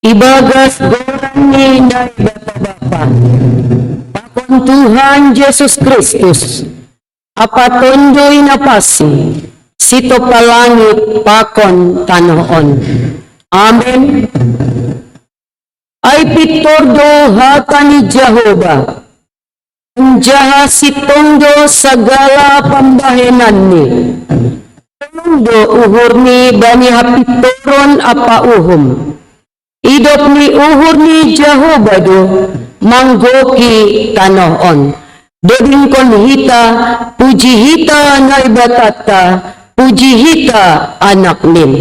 Ibagas gorani na bata-bata, pakon Tuhan Yesus Kristus, apatondoy na pasi, sito palangit pakon tanoon. Amen. Ay pitordo haka ni Jehovah, jaha sitondo sagala pambahenan ni, tondo uhur ni bani hapitoron apa uhum. Idop ni uhur ni Jehovah do manggoki tanoon. Doding kon hita, puji hita na ibatata, puji hita anak nin.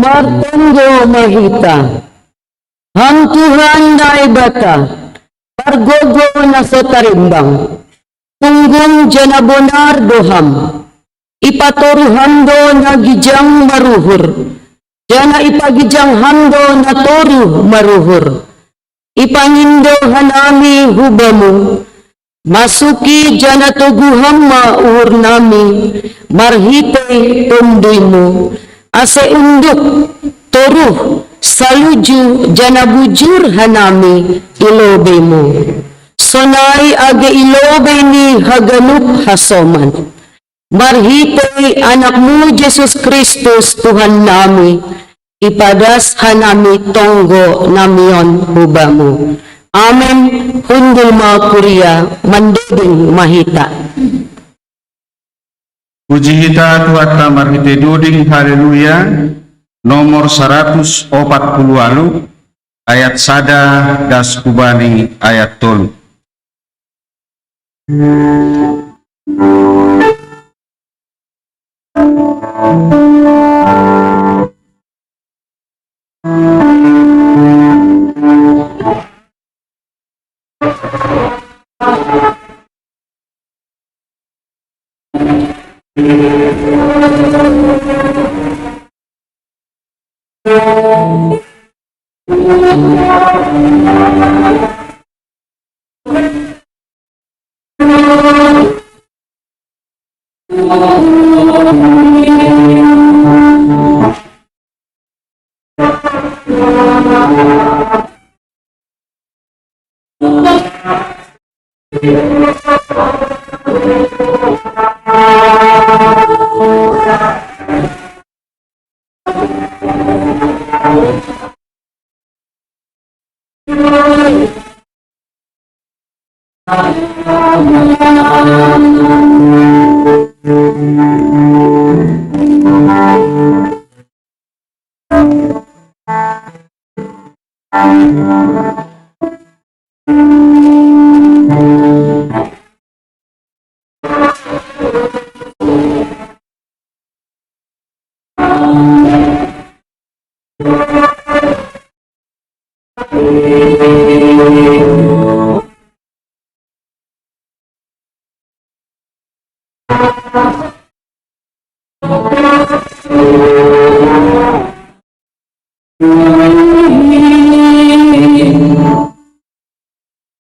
Martenggo mahita, Hang Tuhan na ibata, pargogo na sa tarimbang, tunggong janabonar doham, ipatoruhando na gijang maruhur, jana ipagijang hando na toru maruhur, ipangindo hanami hubamu, masuki jana tuguhamma uhur nami, marhite tunduy mo, ase unduk toruh saluju jana bujur hanami ilobe mo. Sonai age ilobe ni haganup hasoman. Marhite anak mo Jesus Kristus Tuhan nami, ipadas hanami tonggo namion hubamu. Amen. Hundul mga Korea, manduding mahita. Puji hita tuata marhite duding haleluya, nomor 148, ayat sada das kubani ayat tolu.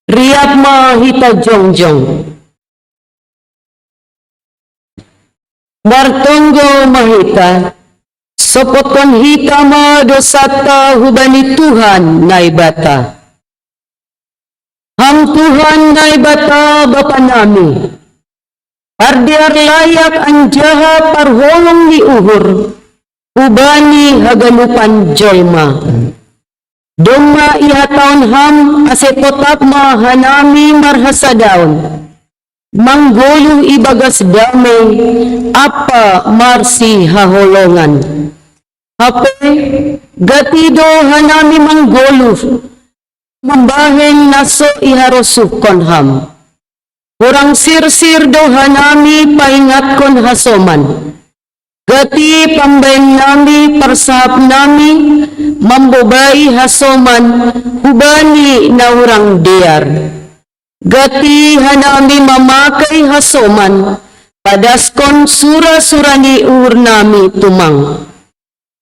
Riap mahita jongjong. Bartonggo mahita. Sopotkan hita ma dosata hubani Tuhan naibata. Ham Tuhan naibata Bapa nami. Pardiar layak anjaha parholong ni uhur. Ubani hagalupan jolma. Doma ihataon ham asetotap ma hanami marhasadaon. Mangguluh ibagas damay apa marsi haholongan. Hape gatido hanami mangguluh. Mambahen naso iharosukon ham. Kurang sirsir do hanami paingat kon hasoman. Gati pambayan nami persahap nami mambobai hasoman hubani na urang diar. Gati hanami mamakai hasoman padaskon sura-surani ur nami tumang.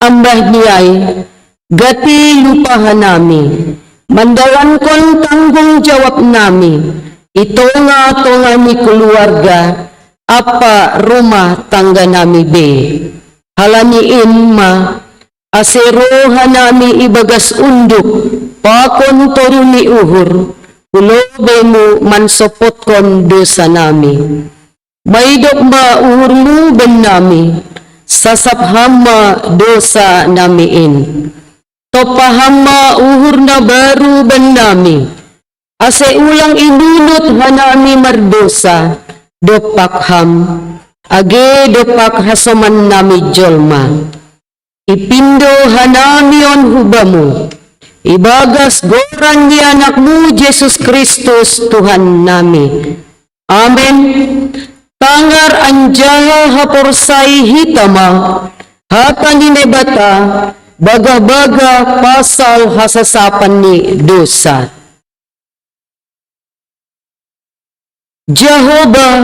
Ambah niyay gati lupa hanami mandawan kon tanggung jawab nami. Ito nga ni keluarga apa rumah tangga nami be. Halaniin ma asero hanami ibagas unduk pakon toru ni uhur ulobe mo mansopot kon dosa nami. Maidok ma uhurmu ben nami sasaphama dosa namiin. Topahama uhur na baru ben nami. Ase ulang inunot hanami mardosa, dopak ham, age dopak hasoman nami jolma. Ipindo hanami on hubamu, ibagas goran ni anakmu Yesus Kristus Tuhan nami. Amen. Tangar anjaha haporsai hitama, hata ninebata, baga-baga pasal hasasapan ni dosa. Jehovah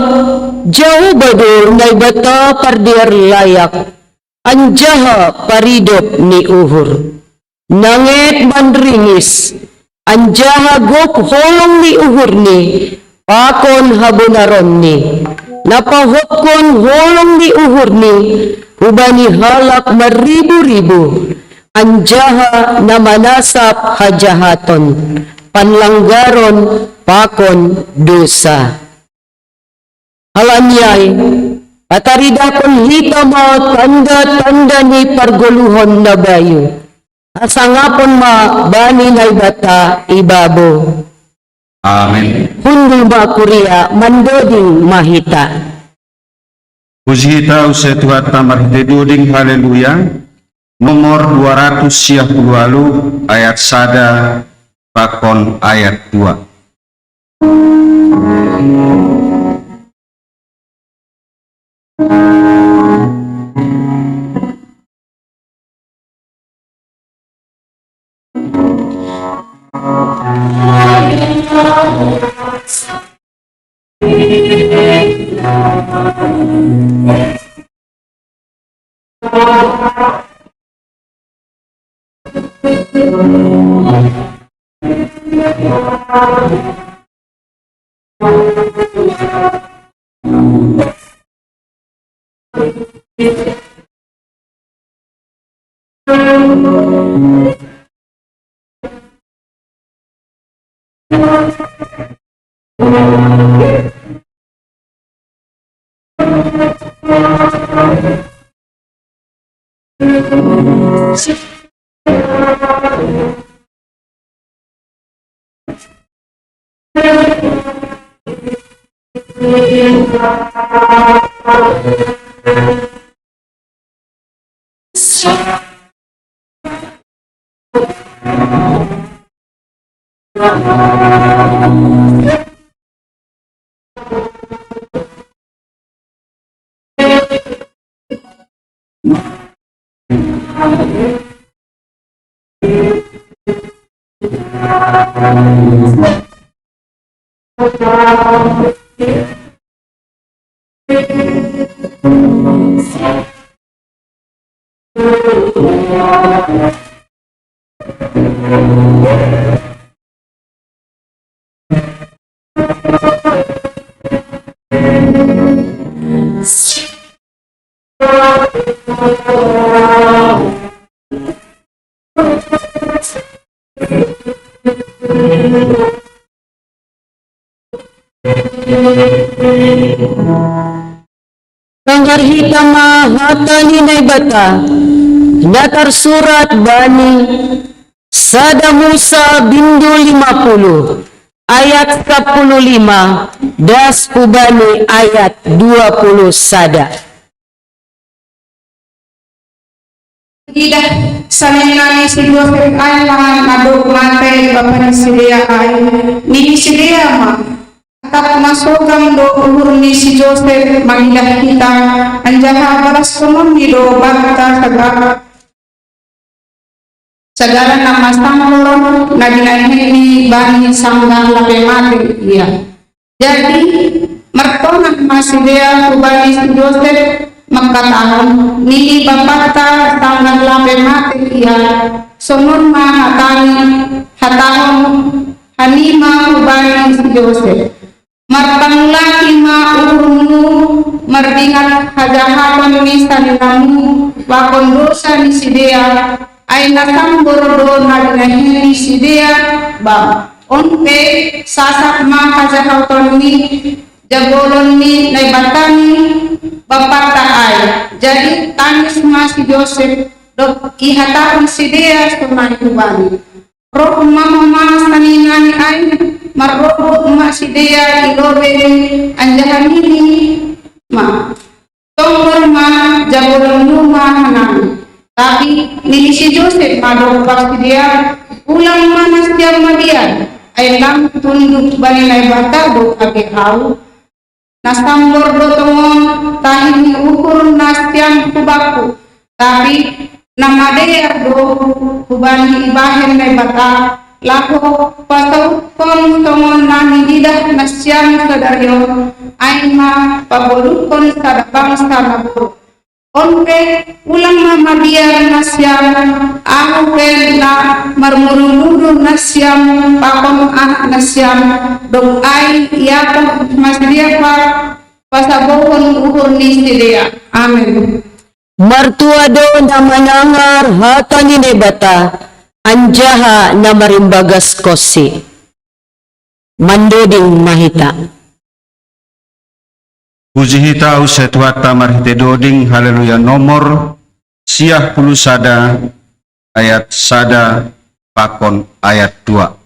do naibata pardiar layak, anjaha paridop ni uhur. Nanget mandringis, anjaha gop holong ni uhur ni, pakon habunaron ni. Napahokon holong ni uhur ni, hubani halak maribu-ribu, anjaha namanasap hajahaton, panlanggaron pakon dosa. Alanyay, pataridakon hita mo tanda-tanda ni parguluhon na bayo. Asangapon ma bani na ibata ibabo. Amen. Hundi ma kuriya mandoding mahita. Puji tau setuhat tamar deduding haleluya. Nomor 258 ayat 1 pakon ayat 2. Pangharhita mahatani na ibata, datar surat bani Sada Musa bindu 50 ayat 15 das Ubani ayat 20 sada. Tidak sanenani si Joseph ay aduk mate bapak sidia ay ni sidia ma tak masukam do uhur ni si Joseph mangilah kita anjaha baras kumon ni do bakta segala nama sangkor naginahin ni bani sanggang lape mate iya. Jadi mertona masih dia kubani si Joseph magkataon ni bapata tanggang lape mate iya sunod hatahon hanima ubani si Joseph martanglaki maurmu mardingat hajahatan ni saninamu wakon dosa ni si dia ay nasambor do nagnahin ni si dia bang onte sasak ma hajahatan ni jagolon ni naibatani bapata ay jadi tangis si Joseph dok ihataon si dia sumay kubani roh mama saninani ay marroh ma si dia ilobe anjahanini ma tongor ma jagolon rumah hanami tapi ni si Joseph madok pas dia ulang manas jam madian ay lang tunduk bani naibata do age hau nasambor do tongon tahini ukur nastian kubaku tapi namadea do kubani ibahen naibata lako pasau kon tongon nani lidah nastian sadaryo aima pabolukon sada bangsa nabur onke ulang mama biar nasyam aku na marmurumuru nasyam pakon anak nasyam dong ai ya mas dia pa pasabon uhur ni dia amin. Martua do na manangar hatani na ibata anjaha na marimbagas kosi mandoding mahita. Puji hitau setuat tamar hite doding haleluya nomor siah puluh sada ayat sada pakon ayat 2.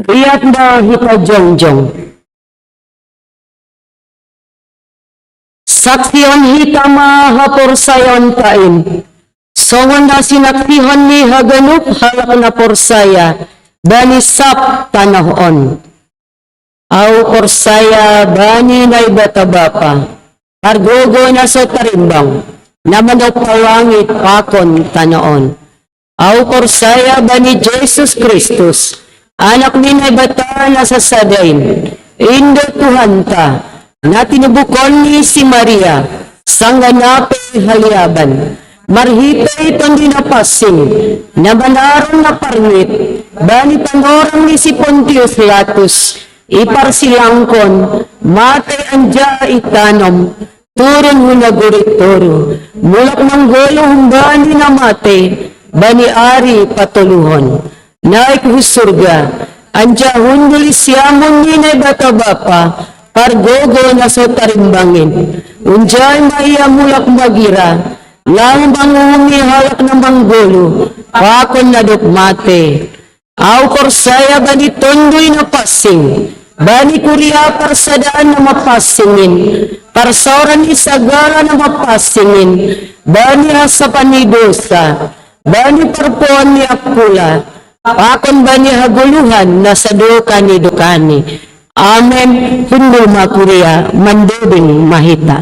Riyad na hitajongjong. Saksyon hitama hapursayon kain. Songon na sinaksihon ni haganup halak na pursaya. Banisap tanahon. Aw pursaya bani na ibatabapa. Pargogo na sa tarimbang. Namanok pawangit pakon tanaon. Aw pursaya bani Jesus Kristus. Anak ni na bata na sa sadain, indo Tuhan ta, na tinubukon ni si Maria, sangganape haliaban, marhitay pandi na pasing, na banarong na parngit, bani panorang ni si Pontius Pilatus, iparsilangkon, matay anja itanom, turun hunagurituro, mulak ng golo humbani na mate, bani ari patuluhon. Naik husurga, anja hunduli siyamon ni na batabapa, pargogo na sa tarimbangin. Unjay maiya mulak magira, lang bangungi halak ng manggolo, pakon na dukmate. Aw korsaya bani tondoy na pasing, bani kuriya parsadaan na mapasingin, parsoran isagara na mapasingin, bani hasapan ni dosa, bani parpuan ni akula, pakon ba ni haguluhan na sa dukani dukani. Amen. Hundul makuriya mandobing mahita.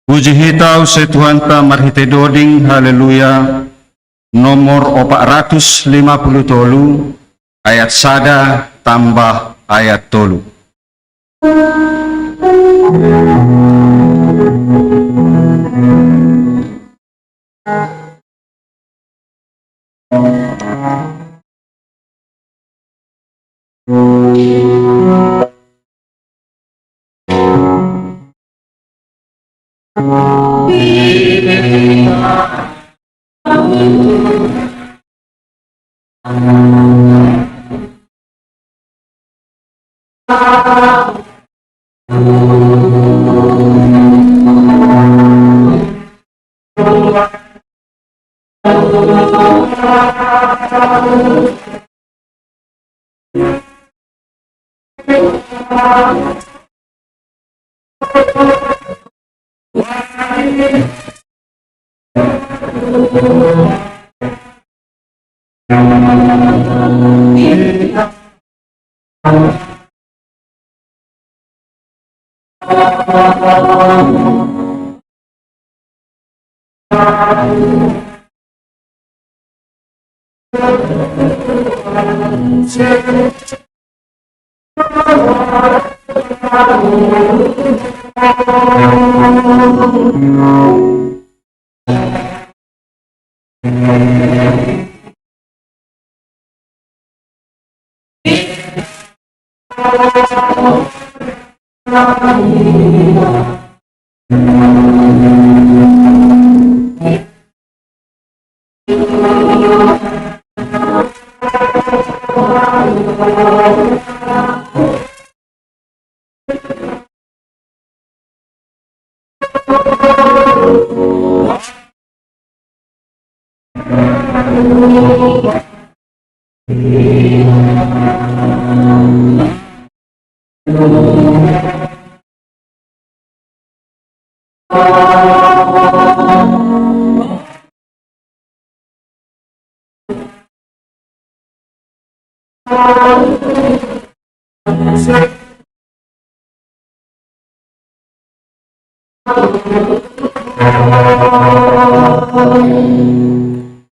Puji hitaw sa Tuhan ta marhite doding haleluya nomor 453 ayat sada tambah ayat 3.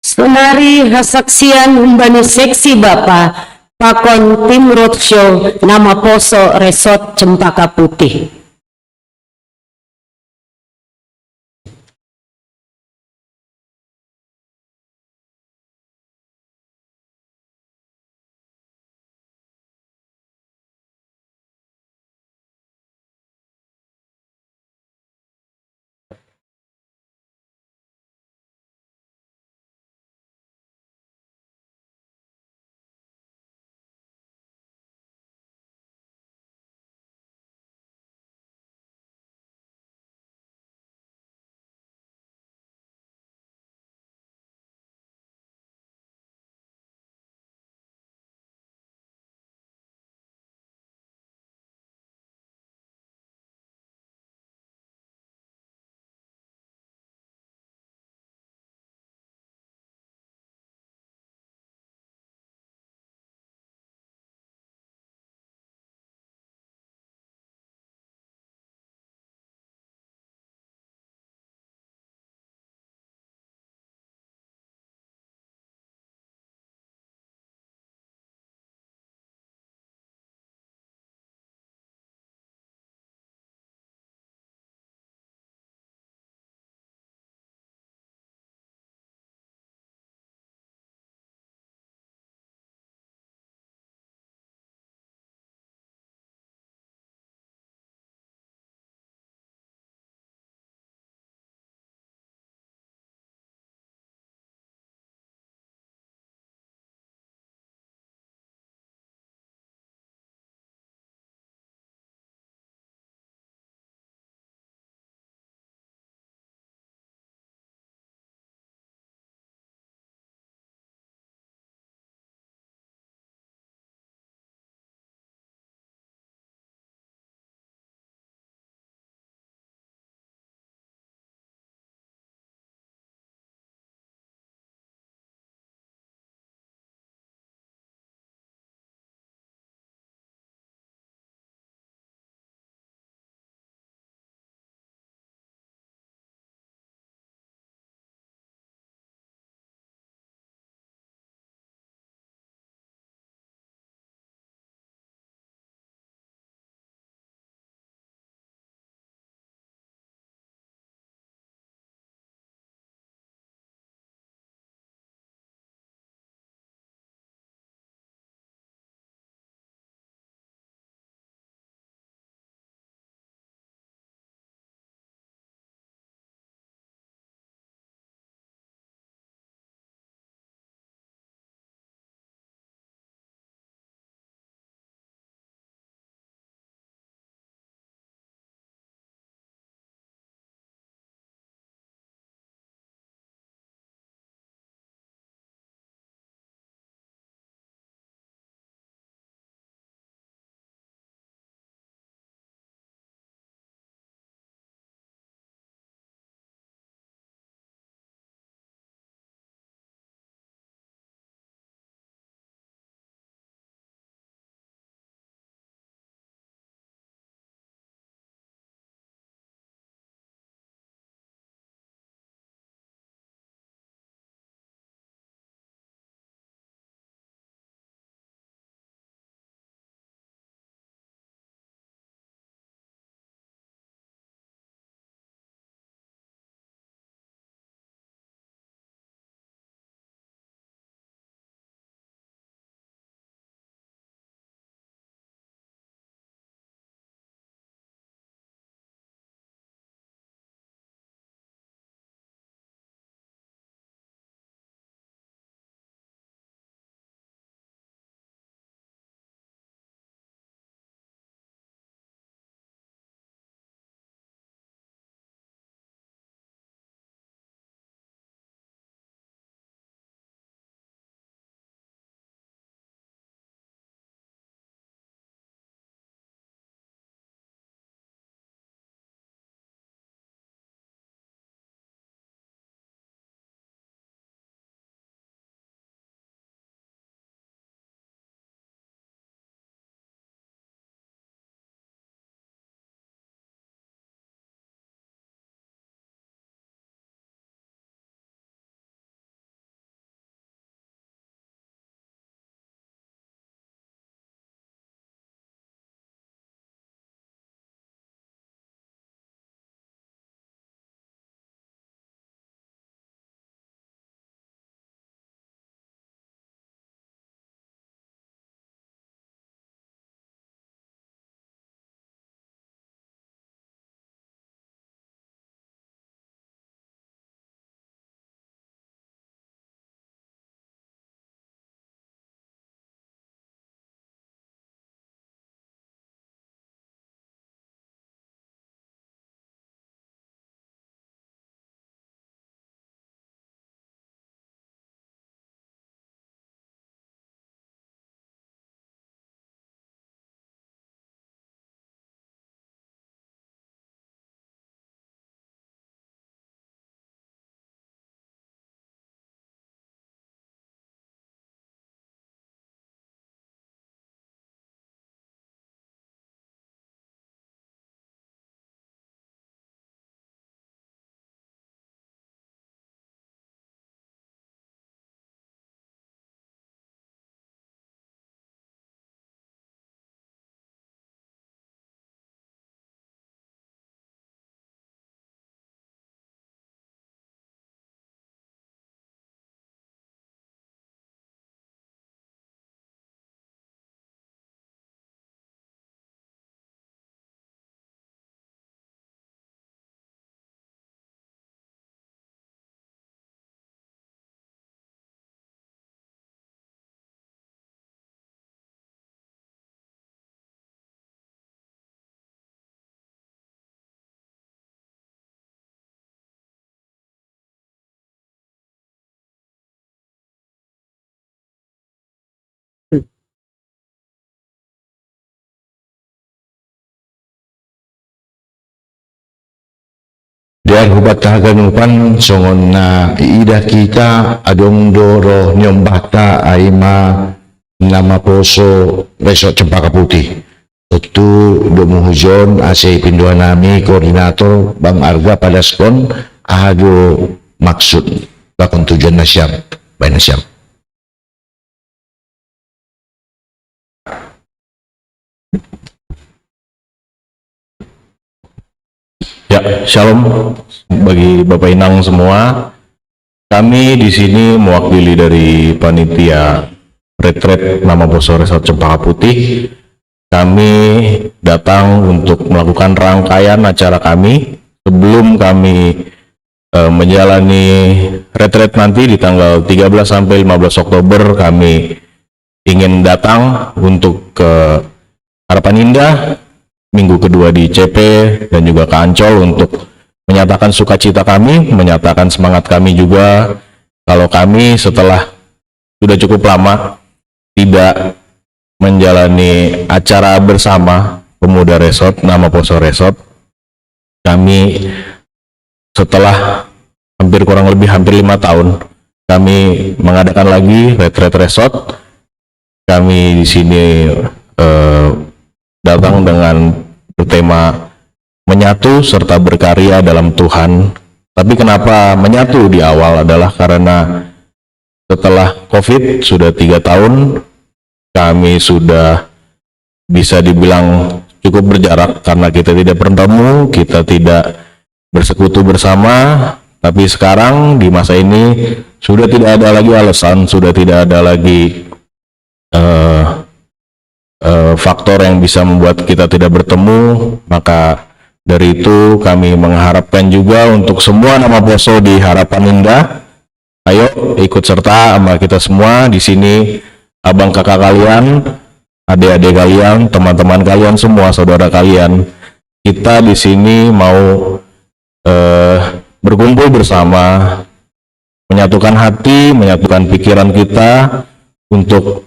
Sunari hasaksian humbani seksi bapa pakon tim roadshow nama Poso Resort Cempaka Putih. Biar hubat haganupan songon na ida kita adong doro nyombata aima nama poso Resort Cempaka Putih. Itu domuhujon ase pinduan nami koordinator Bang Arga pada skon ahado maksud bakon tujuan nasyam bay nasyam. Ya, shalom bagi Bapak Inang semua. Kami di sini mewakili dari panitia retret nama Poso Resort Cempaka Putih. Kami datang untuk melakukan rangkaian acara kami sebelum kami menjalani retret nanti di tanggal 13 sampai 15 Oktober. Kami ingin datang untuk ke Harapan Indah minggu kedua di CP dan juga ke Ancol untuk menyatakan sukacita kami, menyatakan semangat kami juga kalau kami setelah sudah cukup lama tidak menjalani acara bersama Pemuda Resort nama Poso Resort. Kami setelah hampir 5 tahun kami mengadakan lagi retret resort. Kami di sini datang dengan bertema menyatu serta berkarya dalam Tuhan. Tapi kenapa menyatu di awal adalah karena setelah COVID sudah 3 tahun kami sudah bisa dibilang cukup berjarak karena kita tidak bertemu, kita tidak bersekutu bersama. Tapi sekarang di masa ini sudah tidak ada lagi alasan, sudah tidak ada lagi faktor yang bisa membuat kita tidak bertemu. Maka dari itu kami mengharapkan juga untuk semua nama Poso di Harapan Indah, ayo ikut serta sama kita semua di sini. Abang kakak kalian, adik-adik kalian, teman-teman kalian semua, saudara kalian, kita di sini mau berkumpul bersama, menyatukan hati, menyatukan pikiran kita untuk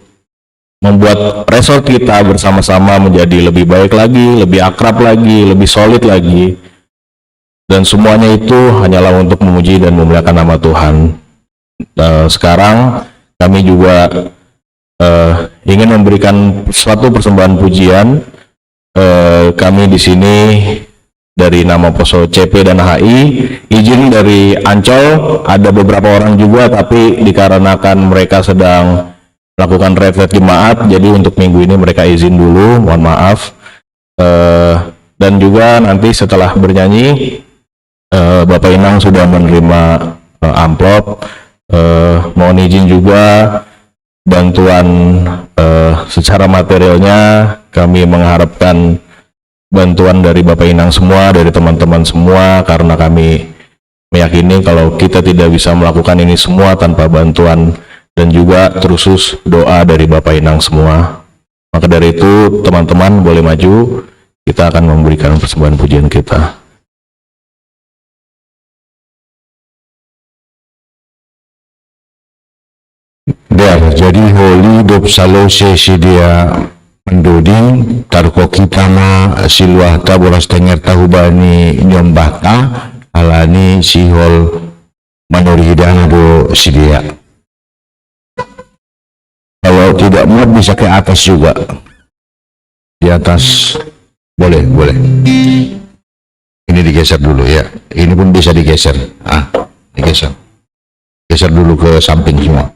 membuat resort kita bersama-sama menjadi lebih baik lagi, lebih akrab lagi, lebih solid lagi. Dan semuanya itu hanyalah untuk memuji dan memuliakan nama Tuhan. Sekarang kami juga ingin memberikan suatu persembahan pujian. Kami di sini dari nama Poso CP dan HI, izin dari Ancol, ada beberapa orang juga, tapi dikarenakan mereka sedang melakukan retret jemaat, jadi untuk minggu ini mereka izin dulu, mohon maaf. Dan juga nanti setelah bernyanyi, Bapak Inang sudah menerima amplop. Mohon izin juga bantuan secara materialnya, kami mengharapkan bantuan dari Bapak Inang semua, dari teman-teman semua, karena kami meyakini kalau kita tidak bisa melakukan ini semua tanpa bantuan dan juga terusus doa dari Bapak Inang semua. Maka dari itu teman-teman boleh maju, kita akan memberikan persembahan pujian kita. Jadi holi dop salose si dia mendoding tarko kita ma siluah taboras tenger tahubani nyombata alani sihol manori hidana do si dia. Kalau tidak muat bisa ke atas juga, di atas boleh. Ini digeser dulu ya, ini pun bisa digeser, digeser, geser dulu ke samping semua.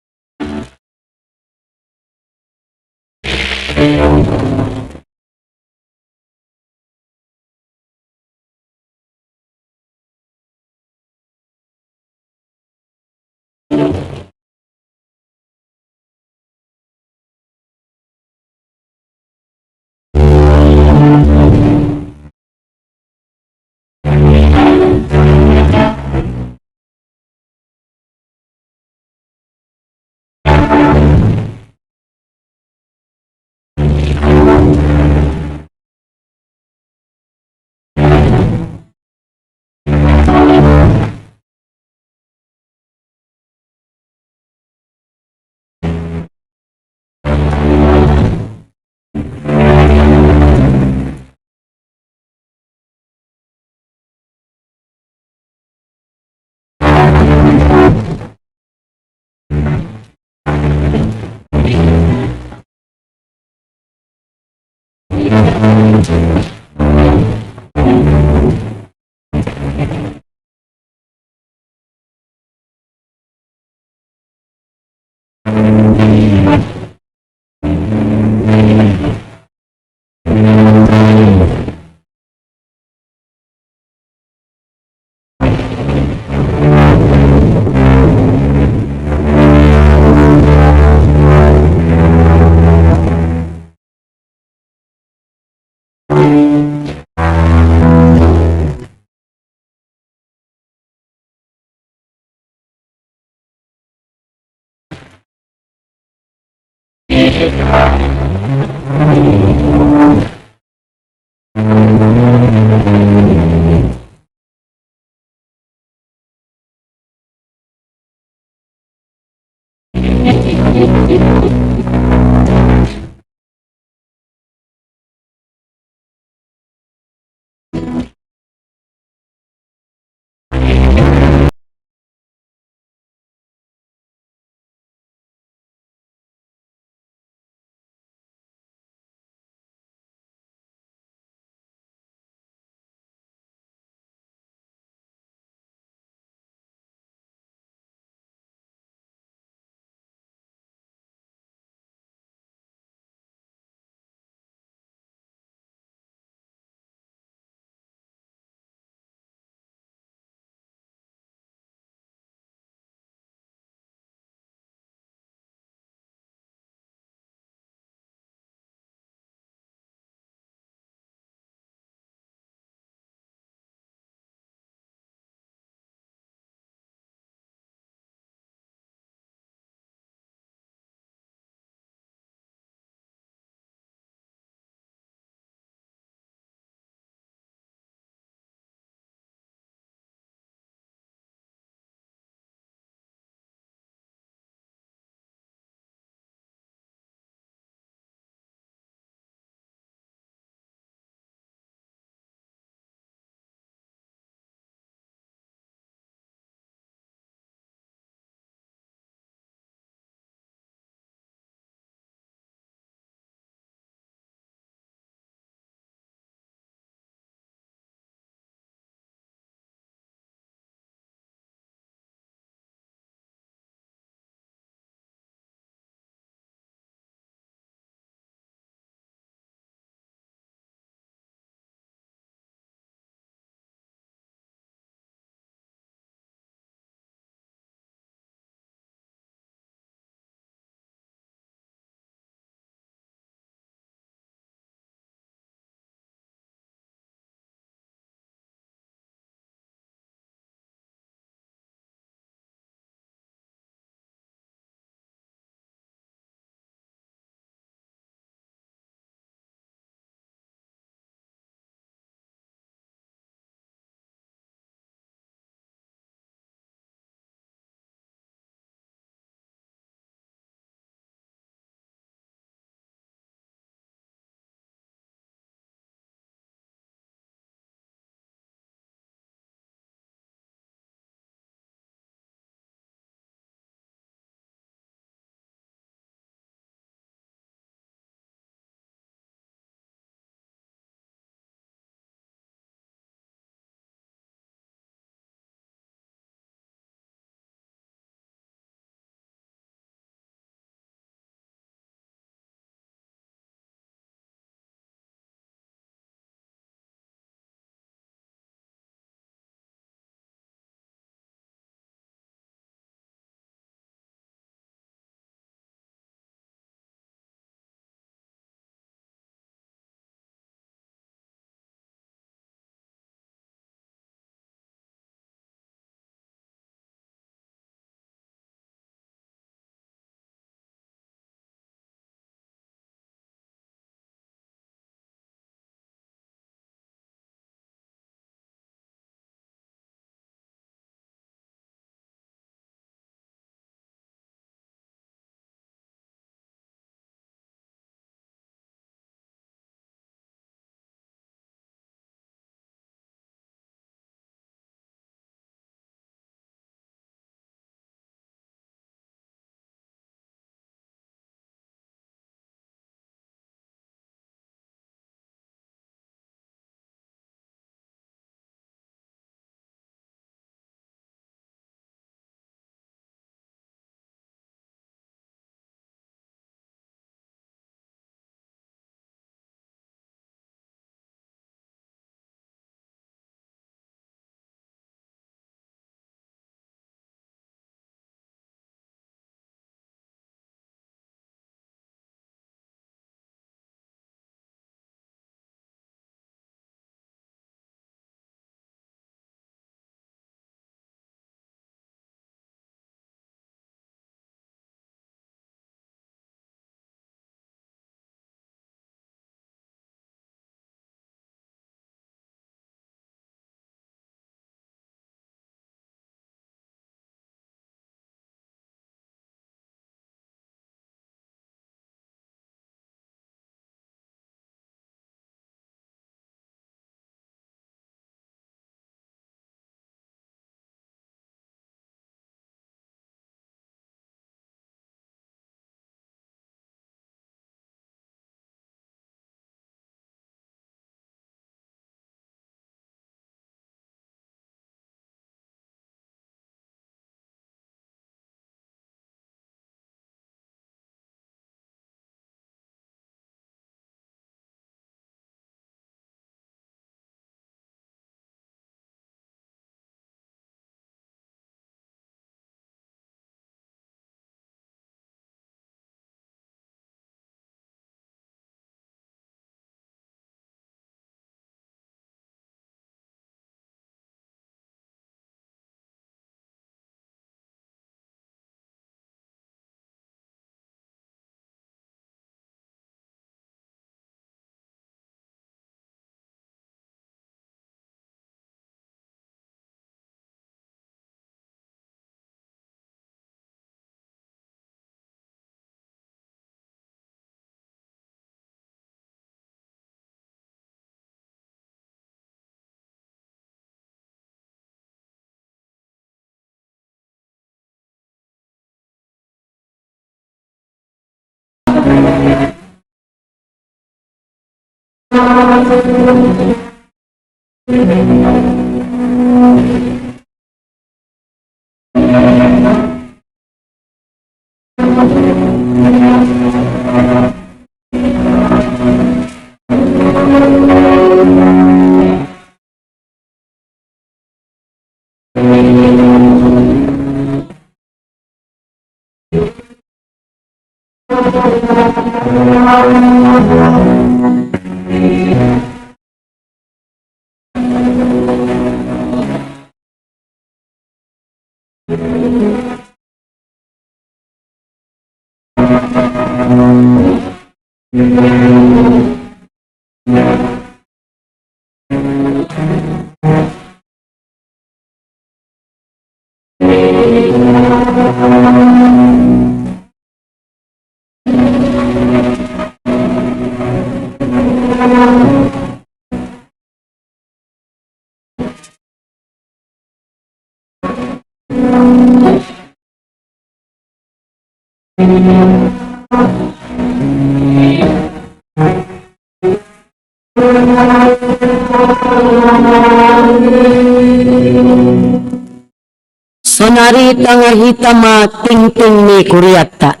Sonari tanga hitama tingting ni kuryata.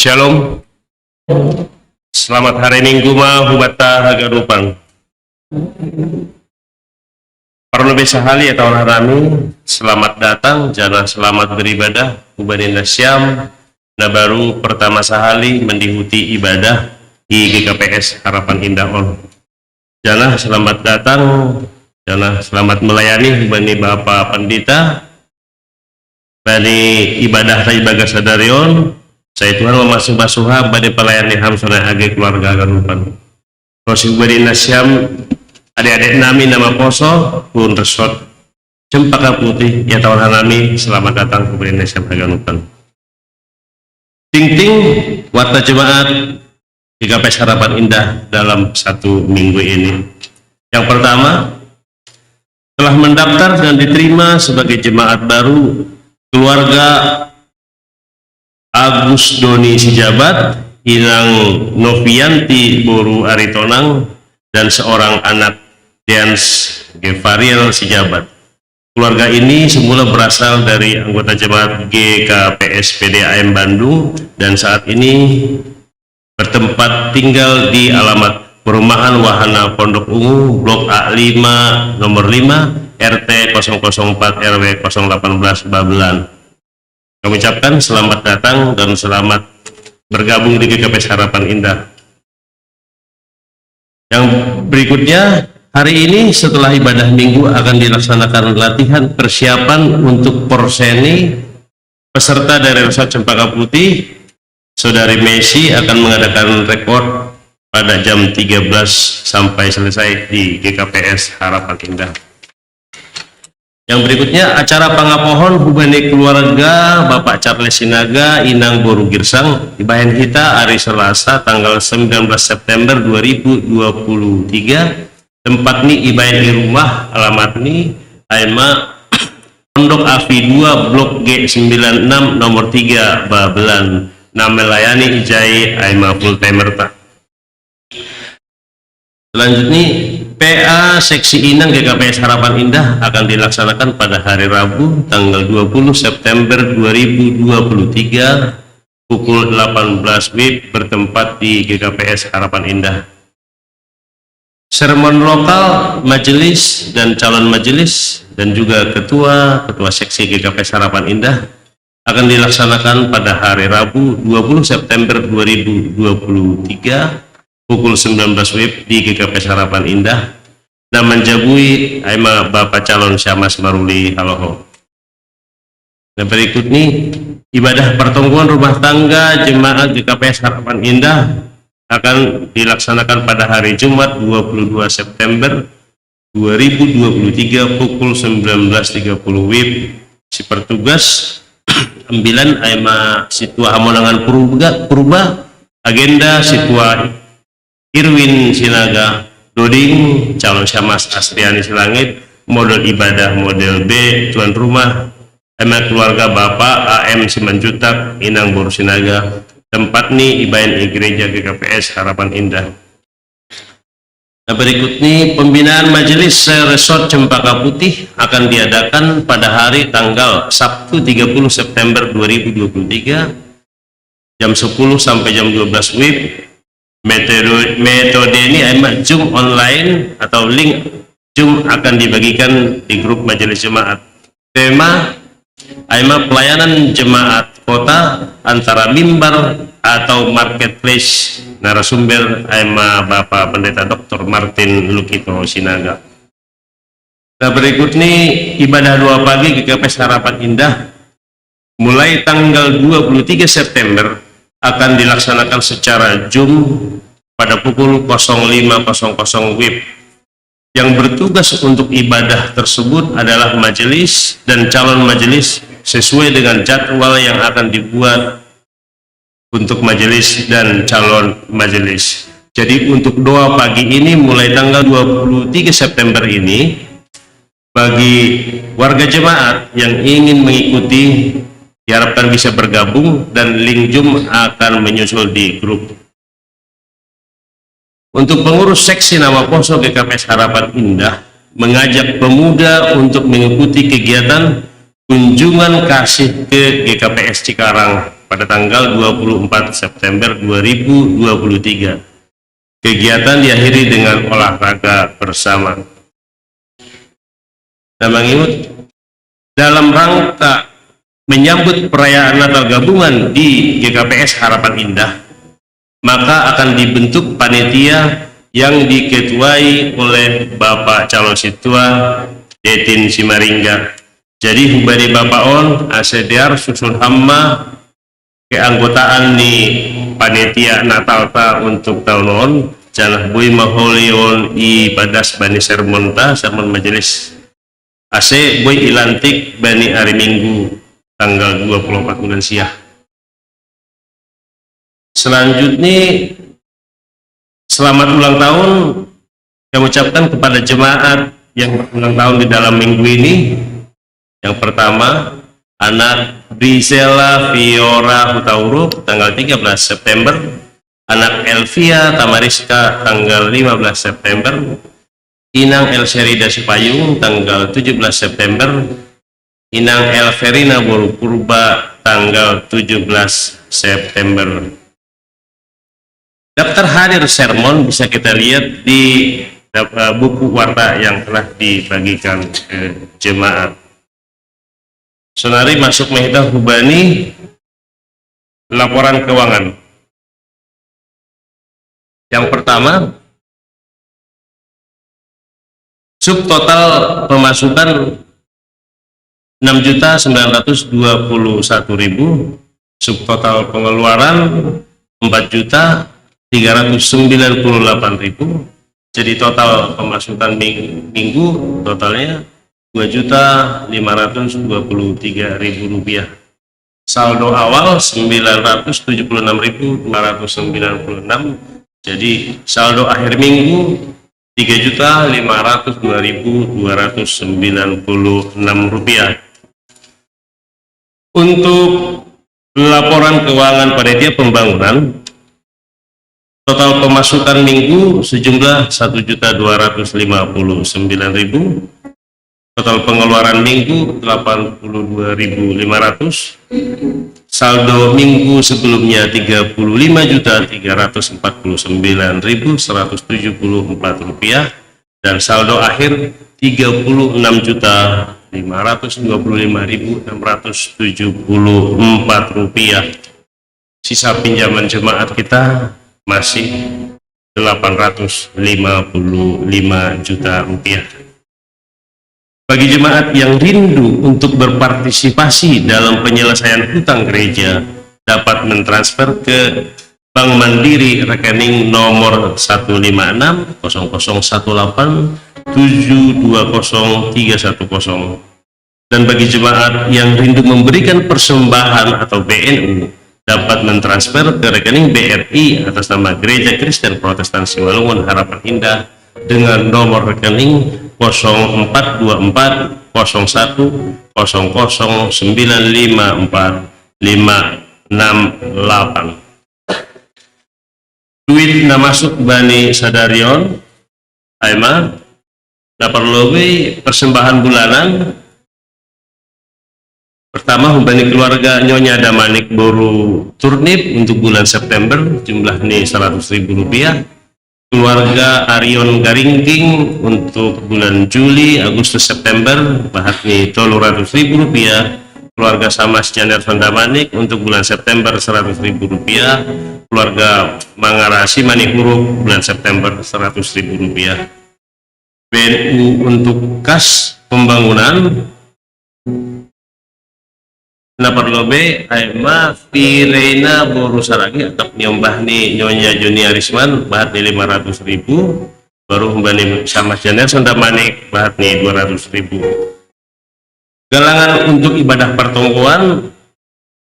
Shalom. Selamat hari Minggu hubata hagarupang. Para nabi sahali atau harami, selamat datang, jana selamat beribadah, ubanin nasyam, na baru pertama sahali mendihuti ibadah di GKPS Harapan Indah On. Jana selamat datang, jana selamat melayani ubani Bapak Pendeta, bani ibadah ibadah sadarion. Saya Tuhan memasuh-masuha badi pelayani hamsona age keluarga garupan. Proses badi nasyam adik-adik nami nama poso pun resort Cempaka Putih ya tahun hanami, selamat datang ke badi nasyam aganupan. Ting-ting warta jemaat GKPS Harapan Indah dalam 1 minggu ini. Yang pertama, telah mendaftar dan diterima sebagai jemaat baru keluarga Agus Doni Sijabat, Inang Novianti Boru Aritonang, dan seorang anak Dians Gevariel Sijabat. Keluarga ini semula berasal dari anggota jemaat GKPS PDAM Bandung dan saat ini bertempat tinggal di alamat Perumahan Wahana Pondok Ungu, Blok A5 nomor 5, RT 004 RW 018 Babelan. Kami ucapkan selamat datang dan selamat bergabung di GKPS Harapan Indah. Yang berikutnya, hari ini setelah ibadah minggu akan dilaksanakan latihan persiapan untuk porseni peserta dari Resort Cempaka Putih. Saudari Messi akan mengadakan rekor pada jam 13 sampai selesai di GKPS Harapan Indah. Yang berikutnya, acara pangapohon hubani keluarga Bapak Charles Sinaga Inang Boru Girsang di Bahen Hita hari Selasa tanggal 19 September 2023. Tempat ni ibahen di rumah, alamat ni Aima Pondok Afi 2 Blok G96 nomor 3 Babelan. Nama layani Ijai Aima full timer tak. Selanjutnya, PA Seksi Inang GKPS Harapan Indah akan dilaksanakan pada hari Rabu tanggal 20 September 2023 pukul 18 WIB bertempat di GKPS Harapan Indah. Sermon lokal, majelis dan calon majelis dan juga ketua seksi GKPS Harapan Indah akan dilaksanakan pada hari Rabu 20 September 2023 pukul 19 WIB di GKPS Harapan Indah dan menjabui Aima Bapak calon Syamas Maruli Haloho. Nah, berikut nih ibadah pertemuan rumah tangga jemaat GKPS Harapan Indah akan dilaksanakan pada hari Jumat 22 September 2023 pukul 19.30 WIB. Si pertugas ambilan aima situa hamonangan purba agenda situa Irwin Sinaga Doding calon Syamas Astriani Selangit model ibadah model B tuan rumah aima keluarga Bapak AM Simanjutak Inang Boru Sinaga tempat ni ibayan gereja GKPS Harapan Indah. Nah, berikut ini pembinaan Majelis Resort Cempaka Putih akan diadakan pada hari tanggal Sabtu 30 September 2023 jam 10 sampai jam 12 WIB. Metode ini Zoom online atau link Zoom akan dibagikan di grup Majelis Jemaat. Tema pelayanan jemaat kota antara mimbar atau marketplace. Narasumber Bapak Pendeta Dr. Martin Lukito Sinaga. Nah, berikut ini ibadah 2 pagi GKPS Harapan Indah mulai tanggal 23 September akan dilaksanakan secara Zoom pada pukul 05.00 WIB. Yang bertugas untuk ibadah tersebut adalah majelis dan calon majelis sesuai dengan jadwal yang akan dibuat untuk majelis dan calon majelis. Jadi untuk doa pagi ini mulai tanggal 23 September ini bagi warga jemaat yang ingin mengikuti diharapkan bisa bergabung dan link Zoom akan menyusul di grup. Untuk pengurus seksi nama poso GKPS Harapan Indah mengajak pemuda untuk mengikuti kegiatan kunjungan kasih ke GKPS Cikarang pada tanggal 24 September 2023. Kegiatan diakhiri dengan olahraga bersama. Nah, Bang Imut, dalam rangka menyambut perayaan Natal gabungan di GKPS Harapan Indah, maka akan dibentuk panitia yang diketuai oleh Bapak Calon Situa Detin Simaringga. Jadi hubari Bapak On, ACDR susun hamma keanggotaan di panitia Natal ta untuk tahun on, janah bui maholion i padas bani sermon majelis AC bui ilantik bani hari Minggu tanggal 24 bulan Siah. Selanjutnya, selamat ulang tahun kami ucapkan kepada jemaat yang berulang tahun di dalam minggu ini. Yang pertama, anak Brisela Fiora Hutauru tanggal 13 September, anak Elvia Tamariska tanggal 15 September, Inang Elserida Supayung tanggal 17 September, Inang Elverina Boru Purba tanggal 17 September. Daftar hadir sermon bisa kita lihat di buku warta yang telah dibagikan ke jemaat. Sonari masuk Mehda Hubani laporan keuangan. Yang pertama, subtotal pemasukan 6.921.000, subtotal pengeluaran 4.398.000. Jadi total pemasukan minggu totalnya 2.523.000 rupiah. Saldo awal 976.296. Jadi saldo akhir minggu 3.502.296 rupiah. Untuk laporan keuangan panitia pembangunan, total pemasukan minggu sejumlah 1.259.000. Total pengeluaran minggu 82.500. Saldo minggu sebelumnya 35.349.174 rupiah dan saldo akhir 36.525.674 rupiah. Sisa pinjaman jemaat kita masih 855 juta rupiah. Bagi jemaat yang rindu untuk berpartisipasi dalam penyelesaian hutang gereja, dapat mentransfer ke Bank Mandiri rekening nomor 1560018720310 Dan bagi jemaat yang rindu memberikan persembahan atau BNU, dapat mentransfer ke rekening BRI atas nama Gereja Kristen Protestan Simalungun Harapan Indah dengan nomor rekening 0424 01 00 954 568. Duit na masuk Bani Sadarion Aima dapat lebih persembahan bulanan. Pertama, Bani keluarga Nyonya Damanik Boru Turnip untuk bulan September jumlah nih Rp100.000. Keluarga Arion Garingking untuk bulan Juli, Agustus, September bahat nih Rp300.000. Keluarga Samas Jander Sondamanik untuk bulan September Rp100.000. Keluarga Mangarasi Manihuruk bulan September Rp100.000. BNU untuk kas pembangunan Naparlobe Aima Pirena Borusaragi atau nyombah nih Nyonya Joni Arisman bahat nih 500.000. Baru Mbani Samas Jander Sondamanik bahat nih 200.000. Galangan untuk ibadah pertongkoan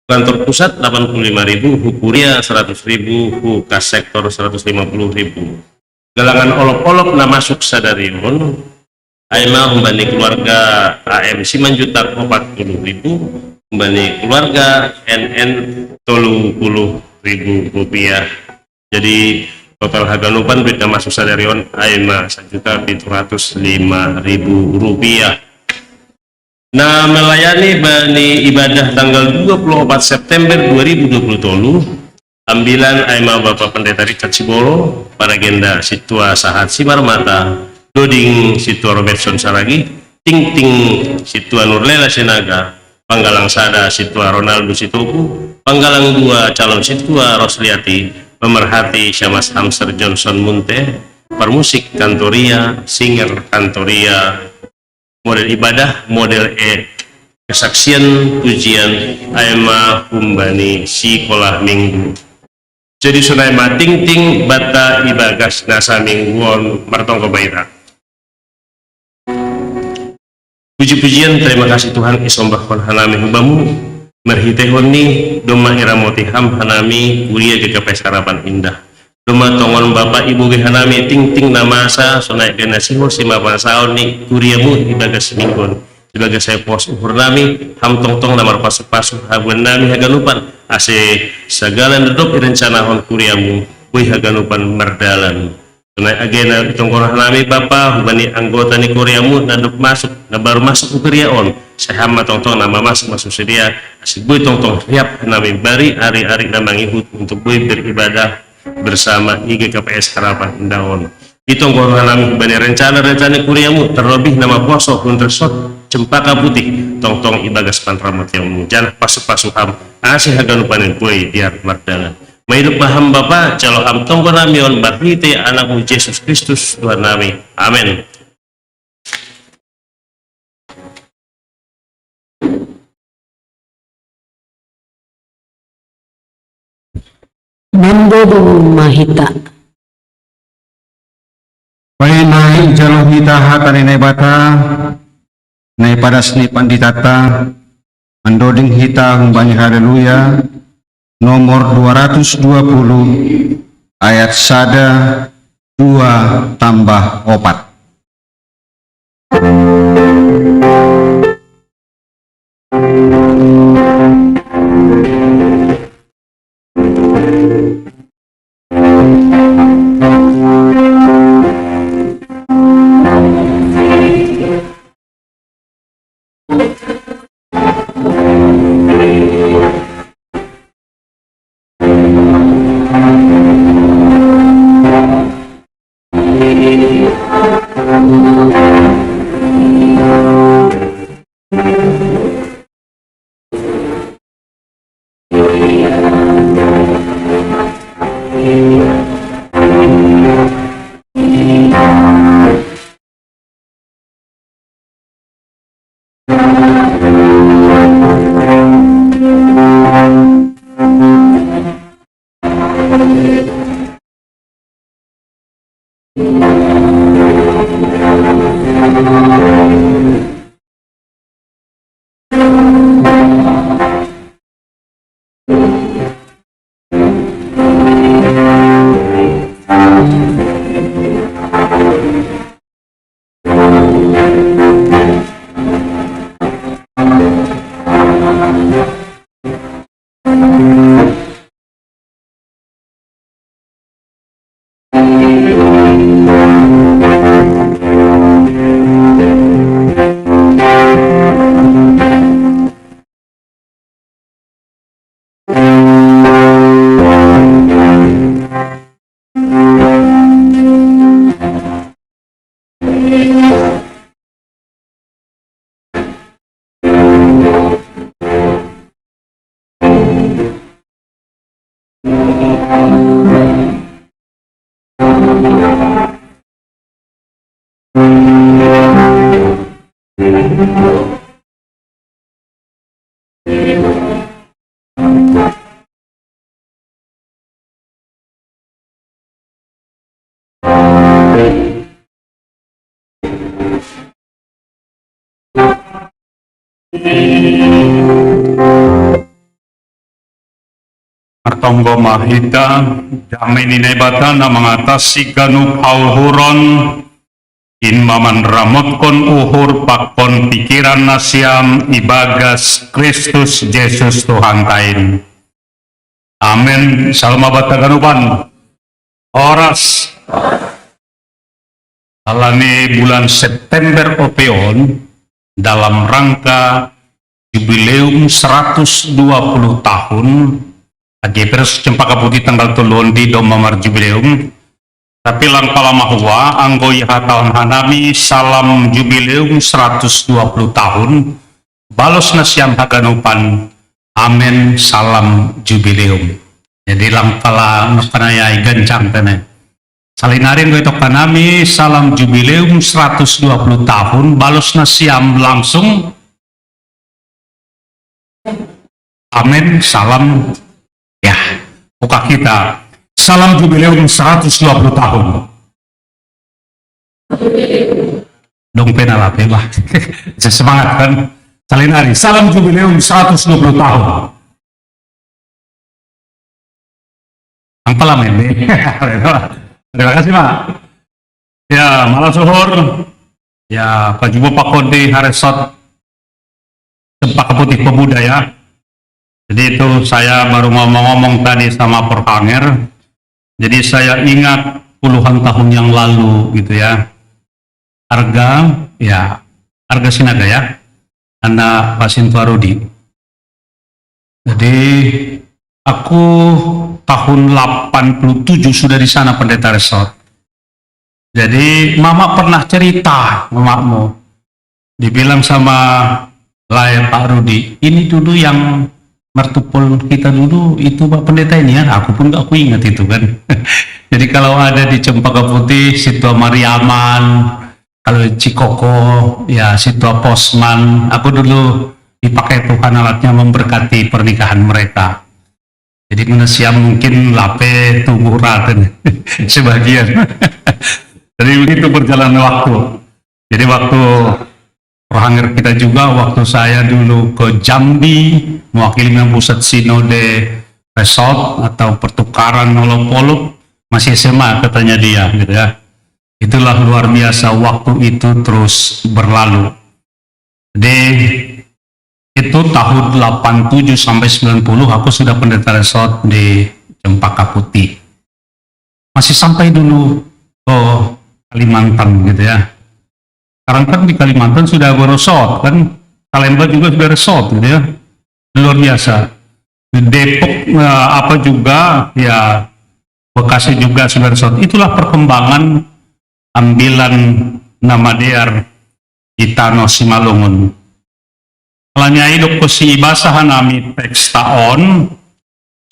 kantor pusat 85.000, Hukuria 100.000, Hukas sektor 150.000. Galangan olok-olok na masuk Sadarion Aima Mbani keluarga AM Simanjutak 40.000, Mbani keluarga NN 30.000 rupiah. Jadi total haganupan duit na masuk Sadarion Aima 1.705.000 rupiah. Nah, melayani Bani ibadah tanggal 24 September 2020 ambilan Aima Bapak Pendeta Richard Sibolo, para agenda Situa Sahat Simar Mata, Doding Situa Robertson Saragi, Ting Ting Situa Nurlela Senaga, Panggalang Sada Situa Ronaldo Situku, Panggalang 2 calon Situa Rosliati, pemerhati Syamas Hamster Johnson Munte, permusik Kantoria, singer Kantoria, model ibadah, model kesaksian, pujian, Aima Kumbani Sikolah Minggu. Jadi sunai mating ting bata ibagas nasa mingguan martong kebaira. Puji-pujian terima kasih Tuhan isombahkan hanami humbamu merhitehon ni doma iramotiham hanami kuria GKPS Harapan Indah. Doma tongon bapak ibu hanami ting ting namasa sunai genasihor simapan saon ni kuriamu ibagas mingguan. Sebagai saya pos uhur nami ham tong tong namar pasu-pasu habuan nami haganupan ase segala nedok irencanahon kuriamu wih haganupan merdalan tunai agena tongkol nami bapa hubani anggota ni kuriamu nadok masuk na baru masuk ukuriaon saya hama tong tong nama masuk sedia ase buih tong tong riap nami bari ari-ari namang ihut untuk buih beribadah bersama IGKPS Harapan Indahon. Itong nami bani rencana kuriamu terlebih nama poso untersot cempaka putih tong-tong ibagas pantramot yang janah pasuk-pasuk asih haganupanin kue biar mardalan maidup paham Bapa calo ham tongko namion barhite anakmu Yesus Kristus Tuhan nami amin. Nandodong mahita. Painai jalo hita hatari nai bata nai padas ni panditata andoding hita humbani haleluya nomor 220 ayat sada 2 tambah 4 Artonggo mahita damai ninebatan mengatasi ganup auhuron in maman ramotkon uhur pakon pikiran nasiam ibagas Kristus Yesus Tuhan tain. Amin. Salam abad ganupan. Oras. Alani bulan September opeon dalam rangka jubileum 120 tahun Agepres Cempaka Putih tanggal tulun di Domamar Jubileum. Tapi langkala mahua anggo iha tahun hanami salam jubileum 120 tahun balos nasiam haganupan amin salam jubileum. Jadi langkala nukanayai gancang tene salinarin gue tokanami salam jubileum 120 tahun balos nasiam langsung amin salam ya buka kita salam jubileum 120 tahun dong penalape bah semangat kan salinari salam jubileum 120 tahun ang palamen deh. Terima kasih Pak ya malam suhur ya Pak Jubo Pak Kode Haresot Cempaka Putih Pemuda ya. Jadi itu saya baru ngomong-ngomong tadi sama Porhanger. Jadi saya ingat puluhan tahun yang lalu gitu ya. Harga Sinaga ya. Anak Pak Sintuarudi. Jadi aku tahun 87 sudah di sana pendeta resort. Jadi mama pernah cerita mamamu. Dibilang sama Pak Rudi, ini dulu yang mertupul kita dulu itu Pak Pendeta ini ya, aku pun aku ingat itu kan. Jadi kalau ada di Cempaka Putih, Situa Mariaman, kalau Cikoko, ya Situa Posman, aku dulu dipakai Tuhan alatnya memberkati pernikahan mereka. Jadi menesiam mungkin lape tunggu raten sebagian. Jadi begitu berjalan waktu. Jadi waktu Rohanger kita juga waktu saya dulu ke Jambi mewakili pusat sinode resort atau pertukaran nolop-nolop masih SMA katanya dia gitu ya. Itulah luar biasa waktu itu terus berlalu. Jadi itu tahun 87 sampai 90 aku sudah pendeta resort di Cempaka Putih. Masih sampai dulu ke Kalimantan gitu ya. Sekarang kan di Kalimantan sudah resort kan, Salemba juga sudah resort gitu ya, luar biasa. Di Depok apa juga ya, Bekasi juga sudah resort. Itulah perkembangan ambilan nama Dear Itano Simalungun. Kalanya hidup si basahan nami teks taon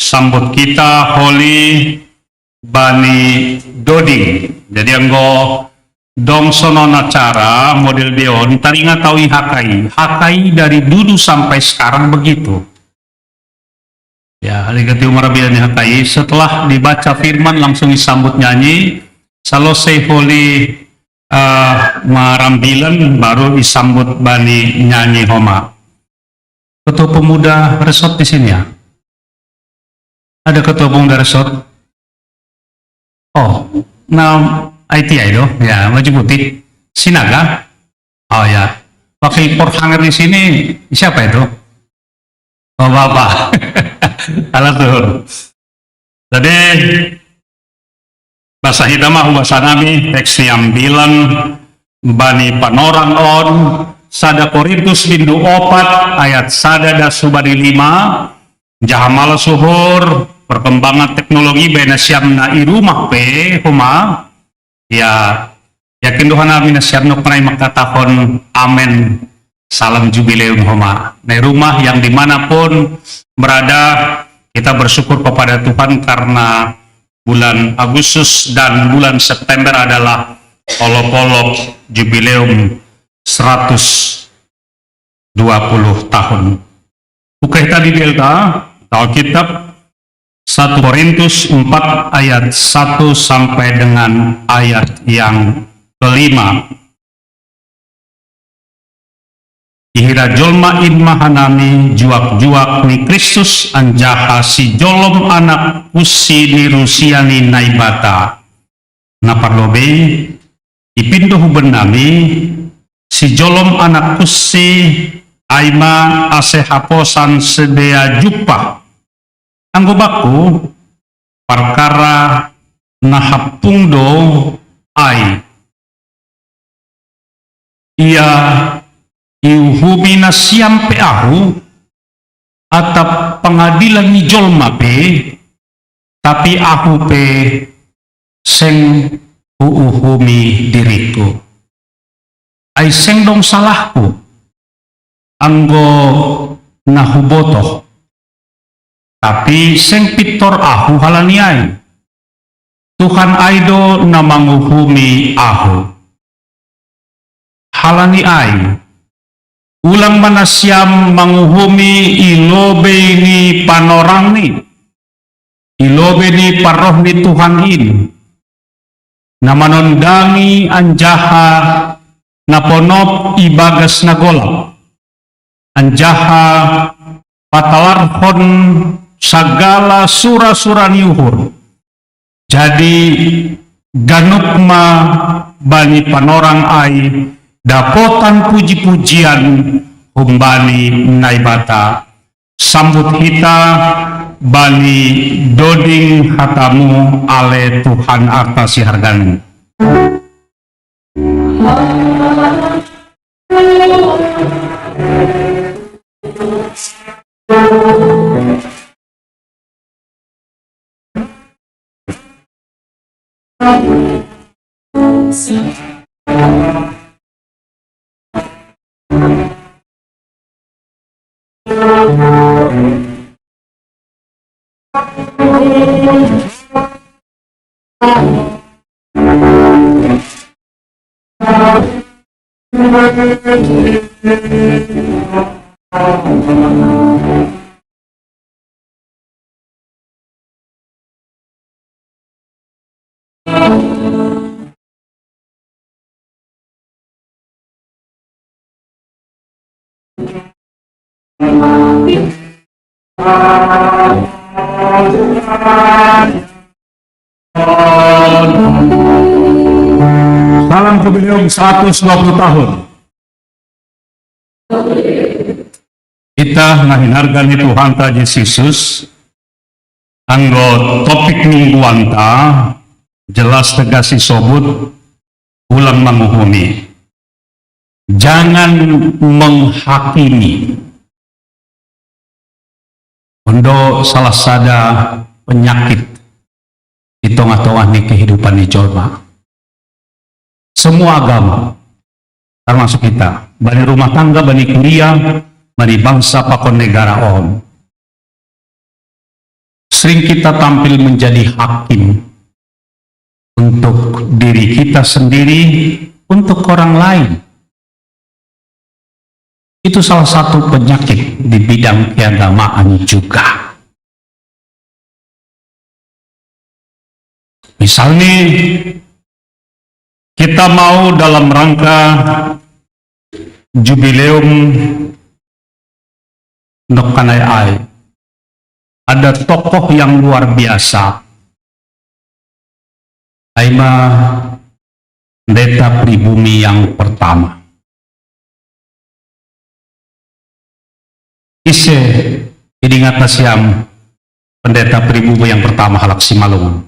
sambut kita Holy Bani Doding. Jadi anggo dong sonon acara model beon taringa tahu hakai dari dulu sampai sekarang begitu ya. Aligati umar bilani hakai setelah dibaca firman langsung disambut nyanyi selesai Holy marambilan baru disambut bani nyanyi homa. Ketua pemuda resort di sini ya, ada ketua pemuda resort. Oh nah ITI itu, ya baju putih, Sinaga, oh ya, wakil Porhanger di sini siapa itu? Oh Bapak, alatur. Jadi bahasa hitamah bahasa nabi teks ambilan bani panorang on sada Korintus bindu opat ayat sada dasubari 5 jahamal suhur perkembangan teknologi bena siamna irumah pe huma. Ya, yakin Tuhan amin siapno pernah makatahon amin salam jubileum homa. Di rumah yang dimanapun berada kita bersyukur kepada Tuhan karena bulan Agustus dan bulan September adalah olok-olok jubileum 120 20 tahun. Buka tadi delta Alkitab 1 Korintus 4 ayat 1 sampai dengan ayat yang kelima. Ihira jolma in mahanami juak-juak ni Kristus anjaha si jolom anak usi ni rusiani naibata. Naparlobe ipindo huben nami si jolom anak usi aima asehaposan sedea jupah. Anggo baku perkara nahapungdo ai ia iuhumi na siampe ahu atap pengadilan ni jolma pe tapi ahu pe seng uuhumi diriku ai seng dong salahku anggo nahubotoh tapi seng pitor ahu halaniai Tuhan aido na manguhumi ahu halaniai ulang manasyam manguhumi ilobe ni panorang ni ilobe ni paroh ni Tuhan ini na manondangi anjaha na ponop ibagas na golap anjaha patalarhon sagala sura-sura niuhur jadi ganukma bani panorang ai dapotan puji-pujian humbani naibata sambut hita bani doding hatamu ale Tuhan arta si hargani. Salam jubileum 120 tahun. Kita ngahinargani Tuhan ta Yesus. Anggo topik mingguan ta jelas tegasi sobut ulang menguhumi. Jangan menghakimi. Untuk salah sada penyakit di tengah-tengah nih kehidupan di Jolma. Semua agama, termasuk kita, bani rumah tangga, bani kuliah, bani bangsa, pakon negara om. Sering kita tampil menjadi hakim untuk diri kita sendiri, untuk orang lain. Itu salah satu penyakit di bidang keagamaan juga. Misalnya, kita mau dalam rangka jubileum Nokkanai Ai, ada tokoh yang luar biasa, Aima Pendeta Pribumi yang pertama. Ise idingat nasyam Pendeta Pribumi yang pertama halak Simalungun.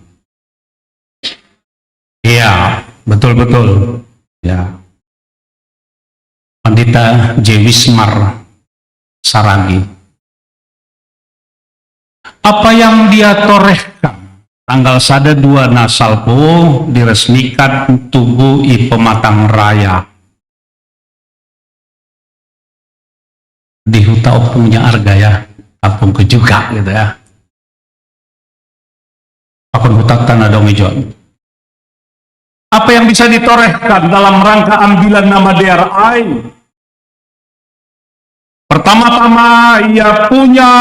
Iya, betul-betul. Ya. Pendeta J. Wismar Saragi. Apa yang dia torehkan tanggal 1 2 Nasalpo diresmikan tubuh I Pematang Raya di Huta Opungnya Arga ya, Kampung Kejuga gitu ya. Akun Huta Tanah Dong Ijon. Apa yang bisa ditorehkan dalam rangka ambilan nama DRI? Pertama-tama ia punya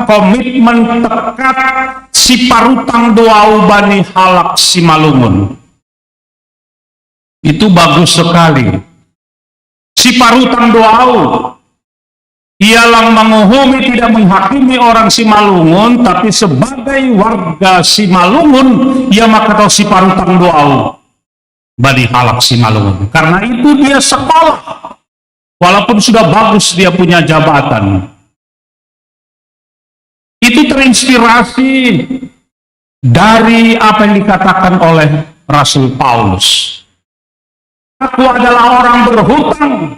komitmen tekat si parutang doau Bani Halak Simalungun. Itu bagus sekali. Si parutang doau ialah menguhumi, tidak menghakimi orang Simalungun, tapi sebagai warga Simalungun ia makatau si parutang doau Bani Halak Simalungun. Karena itu dia sekolah. Walaupun sudah bagus dia punya jabatan. Itu terinspirasi dari apa yang dikatakan oleh Rasul Paulus. Aku adalah orang berhutang.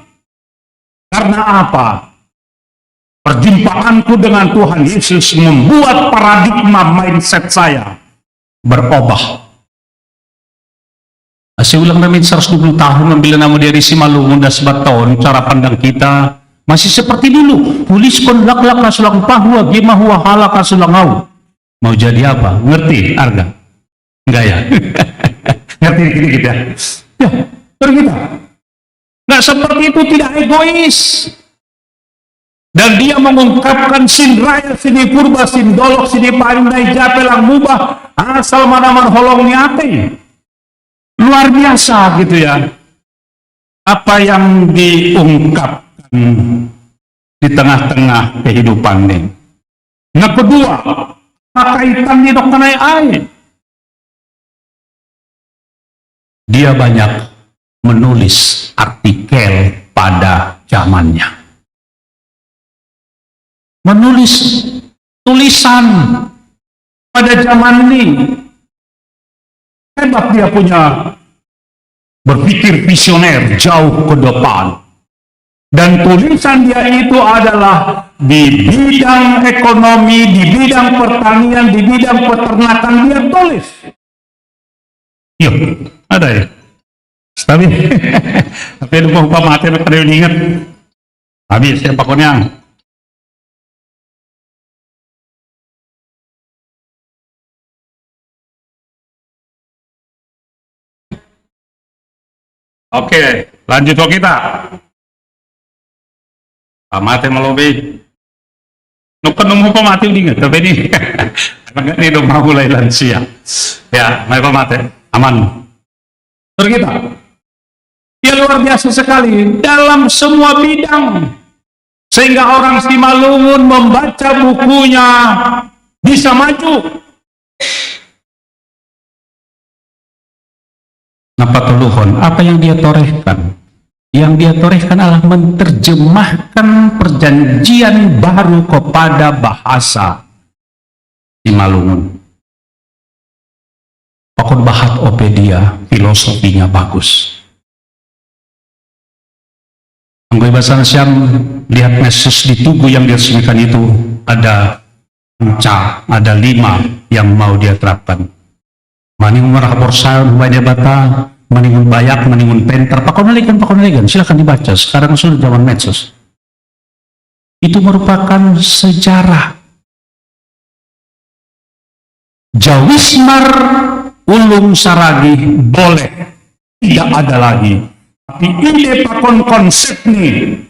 Karena apa? Perjumpaanku dengan Tuhan Yesus membuat paradigma mindset saya berubah. Saya ulang namin 120 tahun membela nama dari Simalungun dan sebat tahun cara pandang kita masih seperti dulu. Tulis kon lak-lak kasulang pahua gimah huwa halak kasulang au. Mau jadi apa? Ngerti Arga? Enggak ya? Ngerti dikit-dikit ya? Ya, baru kita. Nggak seperti itu, tidak egois. Dan dia mengungkapkan sin raya, sini purba, sin dolok, sini pandai japelang mubah, asal mana-mana holong niate. Luar biasa gitu ya. Apa yang diungkapkan di tengah-tengah kehidupan ini. Yang kedua, kaitan di dokter air. Dia banyak menulis artikel pada zamannya. Menulis tulisan pada zaman ini. Hebat dia punya berpikir visioner jauh ke depan. Dan tulisan dia itu adalah di bidang ekonomi, di bidang pertanian, di bidang peternakan dia tulis. Yuk, ada ya? Tapi lupa mati, pada ingat. Habis ya pokoknya. Oke, lanjut kita. Pamate melobi. Nunggu pamate udah tapi ini. Ini udah mau mulai lansia. Ya, mai pamate, aman. Terus kita. Dia luar biasa sekali dalam semua bidang. Sehingga orang Simalungun membaca bukunya bisa maju. Napa teluhon? Apa yang dia torehkan? Yang dia torehkan adalah menerjemahkan perjanjian baru kepada bahasa Simalungun. Pokok bahat opedia, filosofinya bagus. Anggoy bahasa Siam, lihat Yesus di tugu yang diresmikan itu ada 5 yang mau dia terapkan. Maningun marah borsaun, dia bata, maningun bayak, maningun penter, pakonaligan, silahkan dibaca. Sekarang sudah zaman medsos. Itu merupakan sejarah. Jawismar ulung saragi boleh, tidak ada lagi. Tapi ide pakon konsep nih.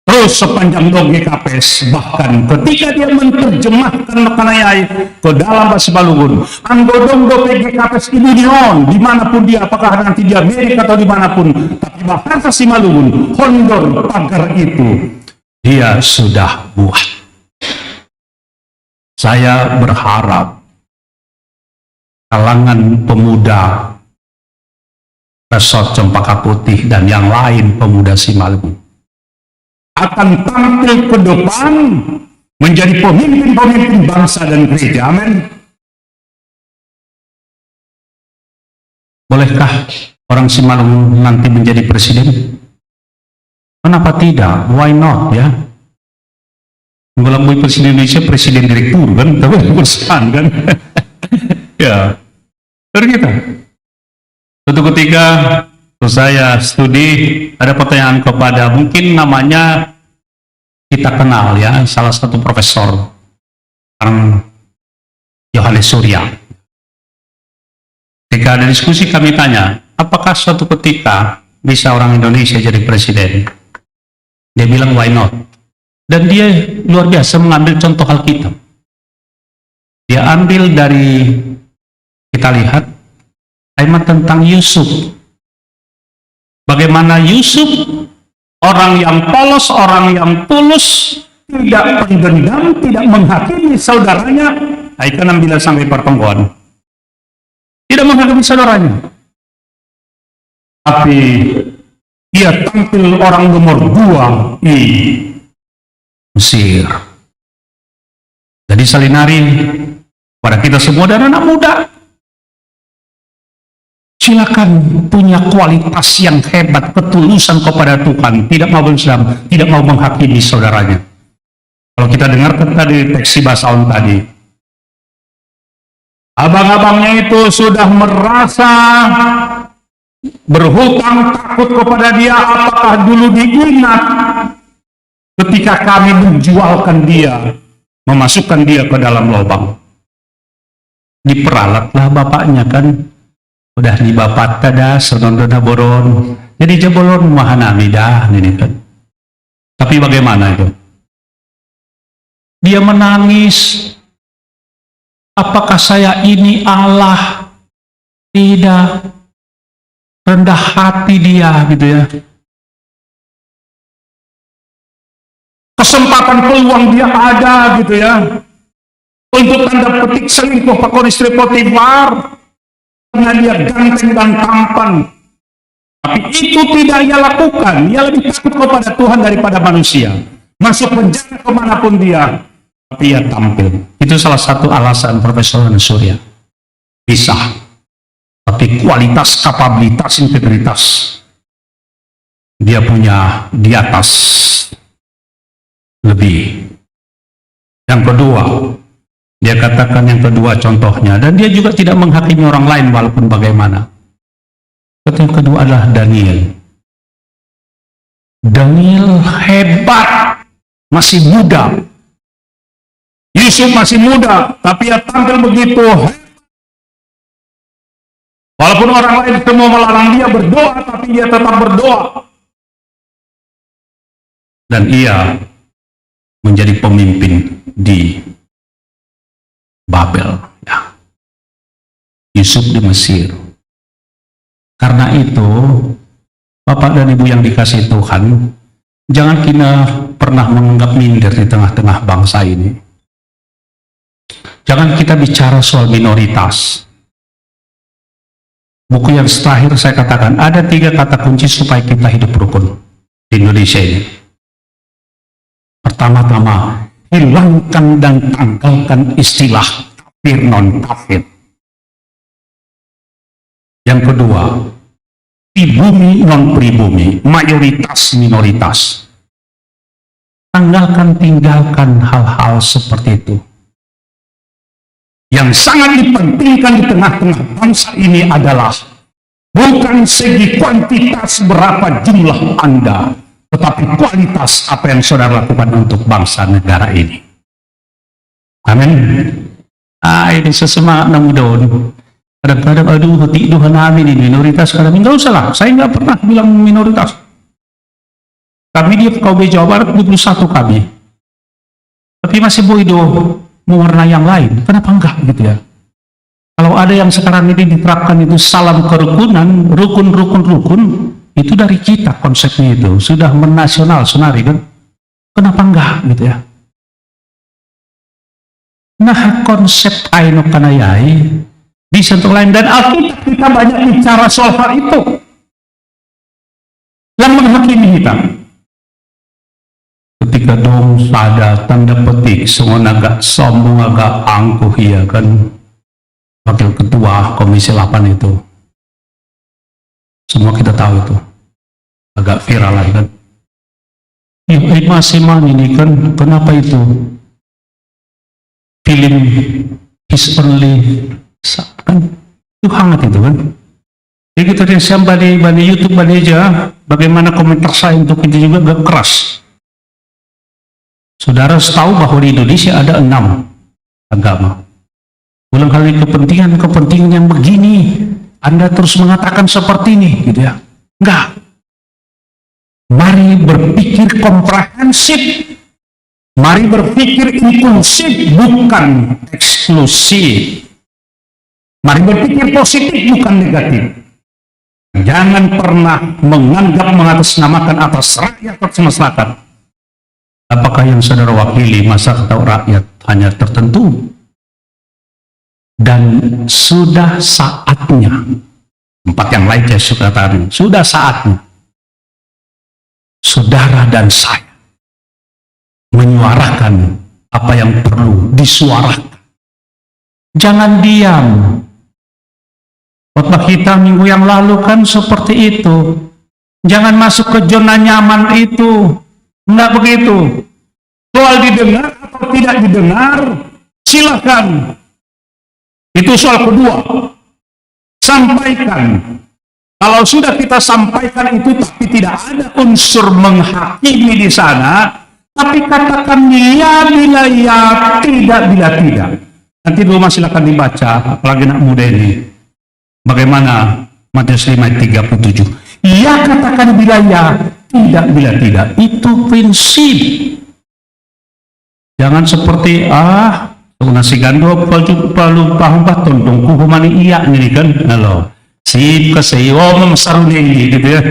Terus sepanjang doge kapes, bahkan ketika dia menerjemahkan mekanayai ke dalam bahasa Simalungun, anggodong doge kapes ini dion, dimanapun dia, apakah nanti di Amerika atau dimanapun, tapi bahasa Simalungun, hondor pagar itu, dia sudah buat. Saya berharap kalangan pemuda Resort Cempaka Putih dan yang lain pemuda Simalungun akan tampil ke depan menjadi pemimpin-pemimpin bangsa dan gereja. Amin. Bolehkah orang Simalungun nanti menjadi presiden? Kenapa tidak? Why not ya? Melalui presiden Indonesia, presiden direktur kan, tapi perusahaan kan. Ya, ternyata suatu ketika saya studi, ada pertanyaan kepada mungkin namanya kita kenal ya, salah satu profesor Yohanes Surya. Ketika ada diskusi kami tanya, apakah suatu ketika bisa orang Indonesia jadi presiden? Dia bilang why not? Dan dia luar biasa mengambil contoh Alkitab. Dia ambil dari, kita lihat, ayat tentang Yusuf. Bagaimana Yusuf, orang yang polos, orang yang tulus, tidak pendendam, tidak menghakimi saudaranya. Ayat 6 sampai pertemuan. Tidak menghakimi saudaranya. Tapi ia tampil orang nomor 2 di Mesir. Jadi salinari pada kita semua dan anak muda, silakan punya kualitas yang hebat, ketulusan kepada Tuhan, tidak mau bersam, tidak mau menghakimi saudaranya. Kalau kita dengar tadi teks Basaun tadi, abang-abangnya itu sudah merasa berhutang takut kepada dia, apakah dulu diingat ketika kami menjualkan dia, memasukkan dia ke dalam lubang. Diperalatlah bapaknya kan, udah di bapak tada sonondona boron, jadi jebolon mahanami dah ini kan. Tapi bagaimana itu? Dia menangis, apakah saya ini Allah? Tidak. Rendah hati dia gitu ya. Kesempatan peluang dia ada gitu ya. Untuk tanda petik selingkuh pakon istri Potifar. Karena dia ganteng dan tampan. Tapi itu tidak ia lakukan. Ia lebih takut kepada Tuhan daripada manusia. Masuk penjara kemanapun dia. Tapi ia tampil. Itu salah satu alasan Profesor Surya. Bisa. Tapi kualitas, kapabilitas, integritas dia punya di atas lebih. Yang kedua, dia katakan yang kedua contohnya, dan dia juga tidak menghakimi orang lain walaupun bagaimana. Yang kedua adalah Daniel. Daniel hebat, masih muda. Yusuf masih muda, tapi ia tampil begitu. Walaupun orang lain semua melarang dia berdoa, tapi dia tetap berdoa. Dan ia menjadi pemimpin di Babel. Ya. Yusuf di Mesir. Karena itu, Bapak dan Ibu yang dikasihi Tuhan, jangan kita pernah menganggap minder di tengah-tengah bangsa ini. Jangan kita bicara soal minoritas. Buku yang terakhir saya katakan, ada 3 kata kunci supaya kita hidup rukun di Indonesia ini. Pertama-tama, hilangkan dan tanggalkan istilah kafir non-kafir. Yang kedua, pribumi non-pribumi, mayoritas minoritas. Tinggalkan hal-hal seperti itu. Yang sangat dipentingkan di tengah-tengah bangsa ini adalah bukan segi kuantitas berapa jumlah Anda, tetapi kualitas apa yang saudara lakukan untuk bangsa negara ini. Amin. Ini sesemangat namun daun. Kadang-kadang aduh hati Tuhan amin ini minoritas, kadang enggak usah lah. Saya enggak pernah bilang minoritas. Kami di FKUB Jawa Barat 21 kami. Tapi masih bodoh mewarna yang lain, kenapa enggak gitu ya? Kalau ada yang sekarang ini diterapkan itu salam kerukunan, rukun, itu dari kita konsepnya itu, sudah menasional, sunari kan? Kenapa enggak gitu ya? Nah konsep Aino Kanayai di sentuh lain, dan Alkitab kita banyak bicara soal hal itu. Yang menghakimi kita. Ketika dong ada tanda petik semua agak sombong, agak angkuh ya kan, wakil ketua komisi 8 itu semua kita tahu itu agak viral lah kan ya, masih ini kan kenapa itu film His Only kan itu hangat itu kan. Jadi kita lihat bani YouTube bani aja bagaimana komentar saya untuk itu juga agak keras. Saudara tahu bahwa di Indonesia ada 6 agama. Ulang kali kepentingan yang begini, Anda terus mengatakan seperti ini, gitu ya? Enggak. Mari berpikir komprehensif. Mari berpikir inklusif, bukan eksklusif. Mari berpikir positif, bukan negatif. Jangan pernah menganggap mengatasnamakan atas rakyat atas masyarakat. Apakah yang saudara wakili masa atau rakyat hanya tertentu? Dan sudah saatnya, tempat yang lain saya suka katakan, sudah saatnya saudara dan saya menyuarakan apa yang perlu disuarakan. Jangan diam. Khotbah kita minggu yang lalu kan seperti itu. Jangan masuk ke zona nyaman itu. Enggak begitu. Soal didengar atau tidak didengar, silakan. Itu soal kedua. Sampaikan. Kalau sudah kita sampaikan itu tapi tidak ada unsur menghakimi di sana, tapi katakan ya bila ya, tidak bila tidak. Nanti di rumah silakan dibaca, apalagi anak muda ini. Bagaimana Matius 5 ayat 37. Ya katakan bila ya, tidak bila tidak. Itu prinsip. Jangan seperti nasi gando palu pahumpat tondong kuhumani iya nih kan. Halo. Sip keseyo memesaruni ini gitu ya.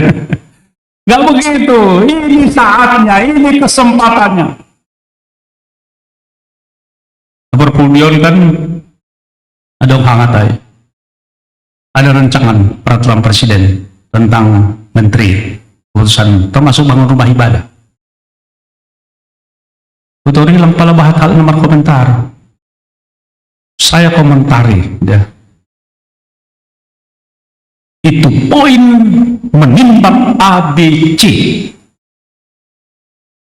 Nggak begitu. Ini saatnya, ini kesempatannya. Berpuluh kan ada hangat aja. Ada rancangan peraturan presiden tentang menteri urusan termasuk bangun rumah ibadah. Betul ini lempala bahat hal nomor komentar. Saya komentari ya. Itu poin menimbang ABC.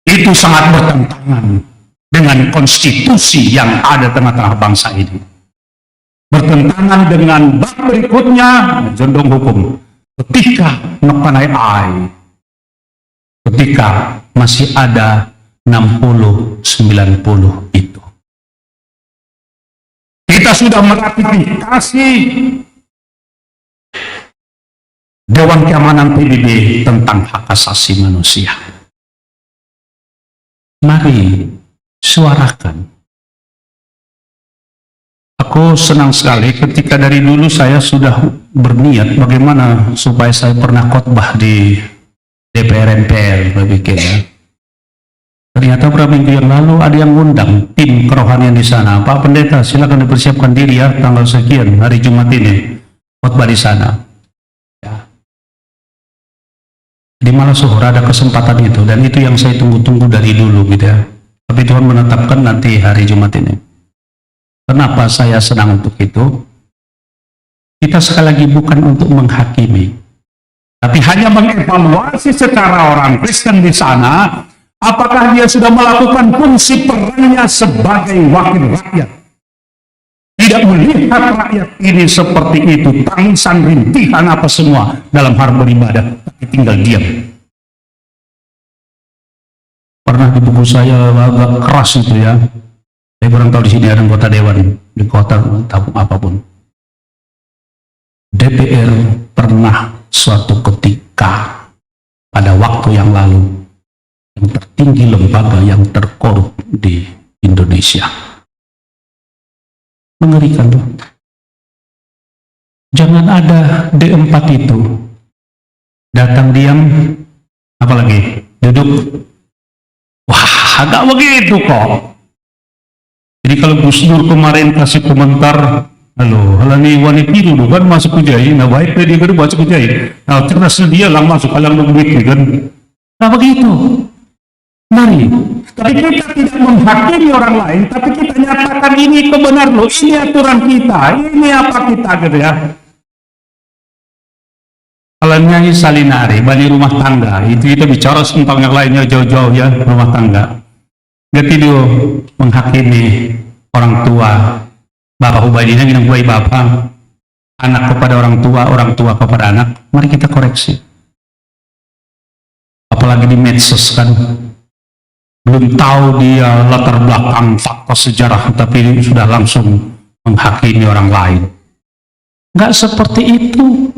Itu sangat bertentangan dengan konstitusi yang ada tengah-tengah bangsa ini. Bertentangan dengan bab berikutnya, jondong hukum. Ketika ngepanai ai, ketika masih ada 60-90 itu. Kita sudah meratifikasi Dewan Keamanan PBB tentang hak asasi manusia. Mari suarakan. Aku senang sekali ketika dari dulu saya sudah berniat bagaimana supaya saya pernah khotbah di DPR MPR, berpikir ya. Ternyata beberapa minggu yang lalu ada yang ngundang tim kerohanian di sana. Pak Pendeta, silakan dipersiapkan diri ya tanggal sekian hari Jumat ini khotbah di sana. Ya. Di malah suhur ada kesempatan itu dan itu yang saya tunggu-tunggu dari dulu gitu ya. Tapi Tuhan menetapkan nanti hari Jumat ini. Kenapa saya senang untuk itu? Kita sekali lagi bukan untuk menghakimi, tapi hanya mengevaluasi secara orang Kristen di sana, apakah dia sudah melakukan fungsi perannya sebagai wakil rakyat. Tidak melihat rakyat ini seperti itu, tangisan, rintihan apa semua dalam hal beribadah, tapi tinggal diam. Pernah di buku saya agak keras itu ya. Saya kurang tahu di sini ada anggota dewan di kota tabung apapun. DPR pernah suatu ketika pada waktu yang lalu yang tertinggi lembaga yang terkorup di Indonesia. Mengerikan tuh. Jangan ada D4 itu datang diam, apalagi duduk. Wah, agak begitu kok. Jadi kalau Gus Dur kemarin kasih komentar, halo, halani wani piru kan masuk ke jai, nah baik dia kan masuk ke jai. Nah cerdasnya dia lang masuk alang duit kan. Nah begitu. Mari, tapi kita tidak menghakimi orang lain, tapi kita nyatakan ini kebenaran loh, ini aturan kita, ini apa kita gitu ya. Kalau nyanyi salinari, bani rumah tangga, itu kita bicara tentang yang lainnya jauh-jauh ya, rumah tangga. Jadi dia menghakimi orang tua, bapak Ubaidillah yang buai bapak, anak kepada orang tua kepada anak. Mari kita koreksi. Apalagi di medsos kan, belum tahu dia latar belakang fakta sejarah, tapi sudah langsung menghakimi orang lain. Nggak seperti itu.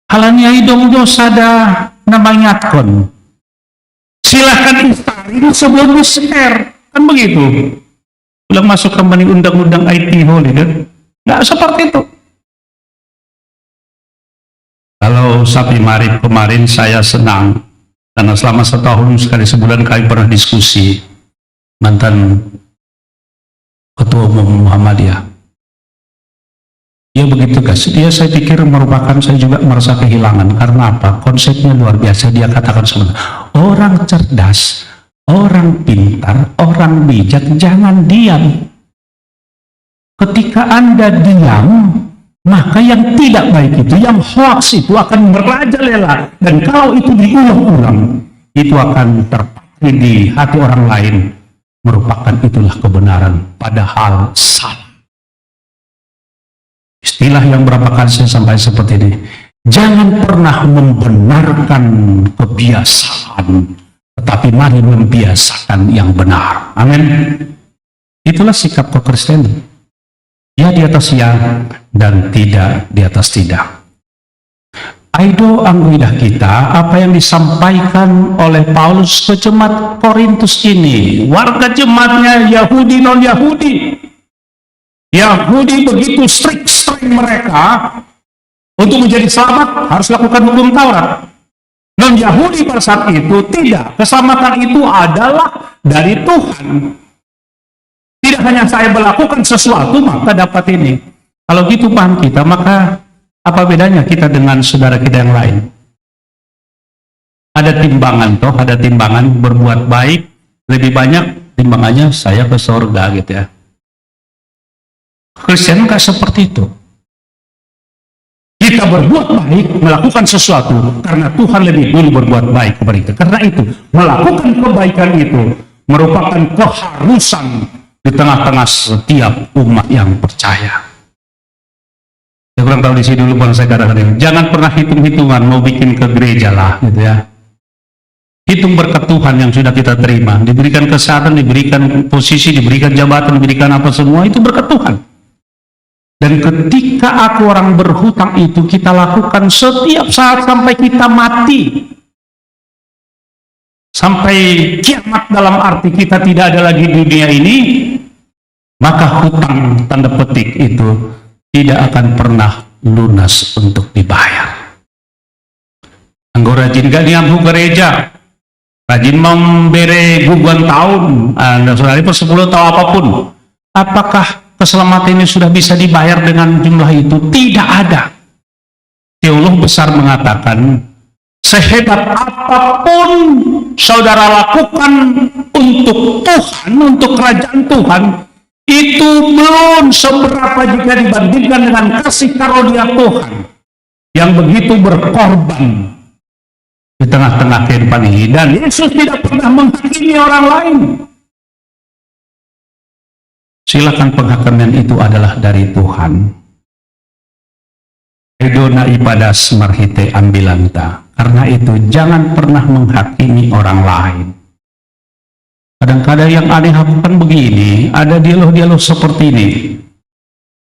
Halanya hidung dosa dah namanya kon. Silahkan installin sebelum di-share. Kan begitu. Belum masuk kembali undang-undang IT Holy kan? Nggak seperti itu. Kalau sapi marip kemarin saya senang karena selama setahun sekali sebulan kami pernah diskusi mantan ketua umum Muhammadiyah. Ya begitu guys, dia saya pikir merupakan, saya juga merasa kehilangan. Karena apa? Konsepnya luar biasa. Dia katakan sebenarnya, orang cerdas, orang pintar, orang bijak, jangan diam. Ketika Anda diam, maka yang tidak baik itu, yang hoax itu akan merajalela. Dan kalau itu diulang-ulang, itu akan terpatri di hati orang lain. Merupakan itulah kebenaran, padahal salah. Istilah yang berapa kali saya sampaikan seperti ini. Jangan pernah membenarkan kebiasaan, tetapi mari membiasakan yang benar. Amin. Itulah sikap kekristenan. Ya di atas ya, dan tidak di atas tidak. Aido angguidah kita, apa yang disampaikan oleh Paulus ke jemaat Korintus ini, warga jemaatnya Yahudi non-Yahudi. Yahudi begitu strict mereka untuk menjadi selamat harus lakukan hukum Taurat. Non-Yahudi pada saat itu tidak. Keselamatan itu adalah dari Tuhan. Tidak hanya saya melakukan sesuatu maka dapat ini. Kalau gitu paham kita, maka apa bedanya kita dengan saudara kita yang lain? Ada timbangan toh, ada timbangan berbuat baik lebih banyak timbangannya saya ke surga gitu ya. Kristen nggak seperti itu. Kita berbuat baik, melakukan sesuatu karena Tuhan lebih dulu berbuat baik kepada kita. Karena itu, melakukan kebaikan itu merupakan keharusan di tengah-tengah setiap umat yang percaya. Saya kurang tahu di sini dulu bang saya katakan, jangan pernah hitung-hitungan mau bikin ke gereja lah, gitu ya. Hitung berkat Tuhan yang sudah kita terima, diberikan kesehatan, diberikan posisi, diberikan jabatan, diberikan apa semua itu berkat Tuhan. Dan ketika aku orang berhutang itu kita lakukan setiap saat sampai kita mati. Sampai kiamat dalam arti kita tidak ada lagi di dunia ini, maka hutang tanda petik itu tidak akan pernah lunas untuk dibayar. Anggo rajin gak nyampu gereja, rajin memberi guguan tahun, saudari per 10 tahun apapun, apakah keselamatan ini sudah bisa dibayar dengan jumlah itu? Tidak ada. Teolog besar mengatakan, sehebat apapun saudara lakukan untuk Tuhan, untuk kerajaan Tuhan, itu belum seberapa jika dibandingkan dengan kasih karunia Tuhan yang begitu berkorban di tengah-tengah kehidupan ini. Dan Yesus tidak pernah menghakimi orang lain. Silakan penghakiman itu adalah dari Tuhan. Edona ibadas marhite ambilanta. Karena itu jangan pernah menghakimi orang lain. Kadang-kadang yang aneh lakukan begini, ada dialog-dialog seperti ini.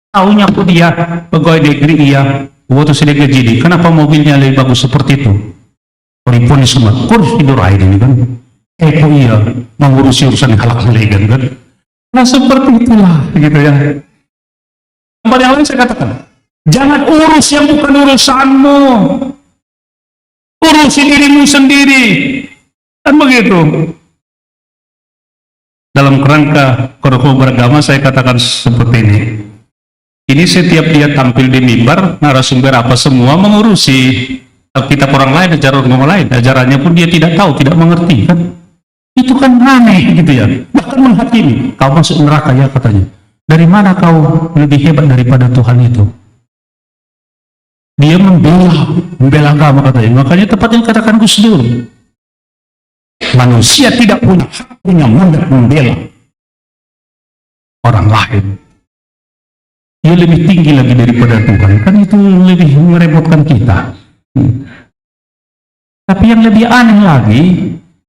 Tahunya aku dia pegawai negeri iya, waktu sedikit jadi. Kenapa mobilnya lebih bagus seperti itu? Perempuan semua, kurus tidur air ini kan? Kok iya mengurusi urusan hal-hal legan kan? Nah seperti itulah gitu ya. Tempat yang lain saya katakan, jangan urus yang bukan urusanmu, urusi dirimu sendiri, kan begitu. Dalam kerangka korup beragama saya katakan seperti ini. Ini setiap dia tampil di mimbar, narasumber apa semua mengurusi kitab orang lain, ajaran orang lain, ajarannya pun dia tidak tahu, tidak mengerti kan. Itu kan aneh gitu ya. Bahkan menghakimi, kau masuk neraka ya katanya. Dari mana kau lebih hebat daripada Tuhan itu? Dia membela agama katanya. Makanya tepatnya katakan Gus Dur, manusia tidak punya hak, punya mandat membela orang lain. Dia lebih tinggi lagi daripada Tuhan. Kan itu lebih merepotkan kita. Tapi yang lebih aneh lagi,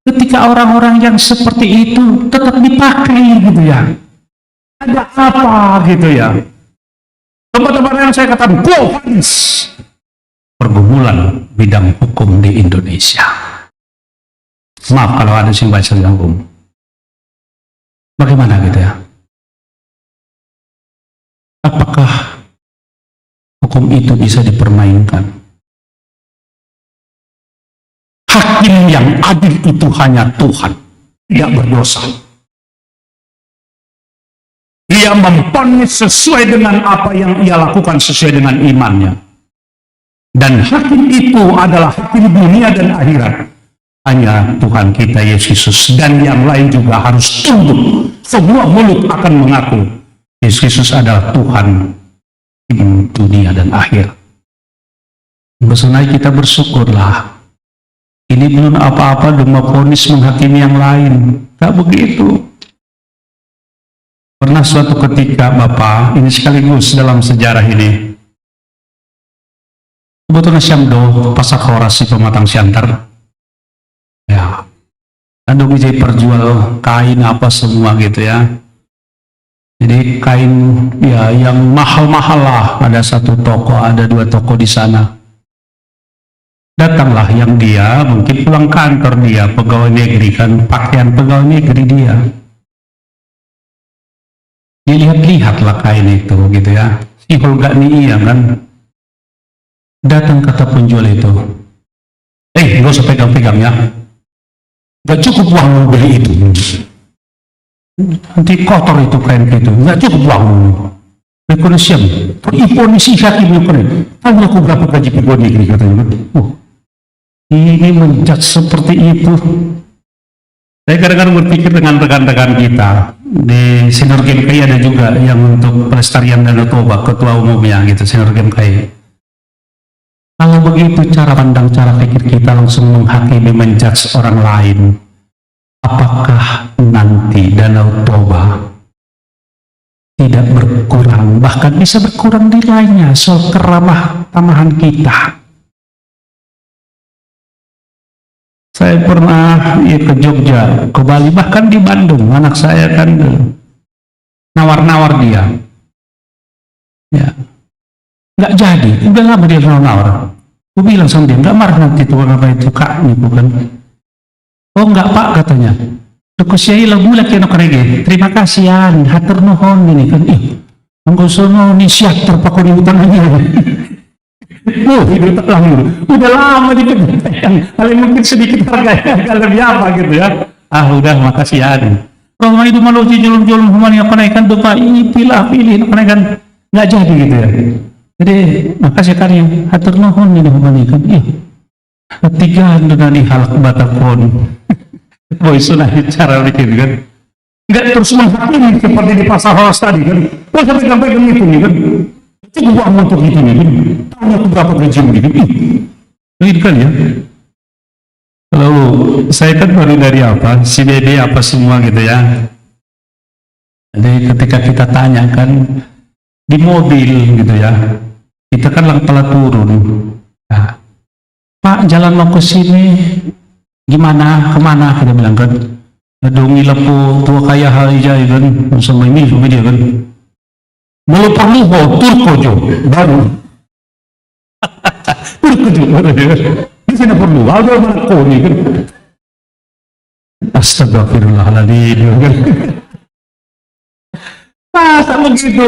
ketika orang-orang yang seperti itu tetap dipakai gitu ya. Ada apa gitu ya. Tempat-tempat yang saya katakan Pohanis, pergumulan bidang hukum di Indonesia. Maaf kalau ada yang baca hukum. Bagaimana gitu ya? Apakah hukum itu bisa dipermainkan? Hakim yang adil itu hanya Tuhan, tidak berdosa. Dia memvonis sesuai dengan apa yang ia lakukan, sesuai dengan imannya. Dan hakim itu adalah hakim dunia dan akhirat. Hanya Tuhan kita Yesus Kristus, dan yang lain juga harus tunduk. Semua mulut akan mengaku Yesus Kristus adalah Tuhan dunia dan akhir. Bersenai kita bersyukurlah. Ini belum apa-apa udah memvonis menghakimi yang lain. Tak begitu. Pernah suatu ketika Bapak, ini sekaligus dalam sejarah ini, kebetulan Syamdo pasak horas si pematang siantar. Ya, ada bisa perjual kain apa semua gitu ya. Jadi kain ya yang mahal-mahal lah. Ada satu toko, ada 2 toko di sana. Datanglah yang dia mungkin pulang kantor, dia pegawai negeri kan, pakaian pegawai negeri dia. Dilihat-lihatlah kain itu gitu ya. Si Holga nih iya kan. Datang kata penjual itu, nggak usah pegang-pegang ya. Nggak cukup uang beli itu. Nanti kotor itu kain itu. Nggak cukup uang. Rekonosiam. Imponisi hakimnya keren. Tahu aku berapa gaji pegawai negeri katanya. Ini menjat seperti itu. Saya kadang-kadang berpikir dengan rekan-rekan kita di Senior GMKI ada juga yang untuk pelestarian Danau Toba, ketua umumnya gitu, Senior GMKI. Kalau begitu cara pandang, cara pikir kita langsung menghakimi, menjudge orang lain, apakah nanti Danau Toba tidak berkurang, bahkan bisa berkurang nilainya soal keramah tamahan kita? Saya pernah ke Jogja, ke Bali, bahkan di Bandung. Anak saya kan nawar-nawar dia. Ya, nggak jadi. Udah lama dia nawar-nawar. Gue bilang sama dia, nggak marah nanti tuh apa itu kak, nih bukan? Oh nggak pak katanya. Dukusyai lah mulai kena kerege. Terima kasih ya, hatur nuhon ini kan. Anggo sono ni siap terpakai di hutan aja. Hidup lama. Udah lama dipegang. Paling mungkin sedikit harganya agak lebih apa gitu ya. Udah makasih ya. Kalau itu malu julun-julun humani apa naikkan tuh pak ini pilih naikkan nggak jadi gitu ya. Jadi makasih kan yang hatur nuhun ini humani kan. Ketiga dengan halak batakon. Boy sunah cara bikin kan. Nggak terus menghakimi seperti di pasar horas tadi kan. Kok sampai pegang itu nih kan. Itu uang untuk itu nih kan. Tahu aku berapa gaji gitu. Ini kan ya. Kalau saya kan baru dari apa, CBD apa semua gitu ya. Jadi ketika kita tanyakan di mobil gitu ya, kita kan telah turun. Nah, Pak jalan mau ke sini gimana, kemana kita bilang kan. Dongi lepo tua kaya aja kan, sama ini sama dia kan. Mau perlu Turko jo baru. Turko jo baru. Di sini perlu, ada mana kau ni kan? Astagfirullahaladzim kan? Sama gitu.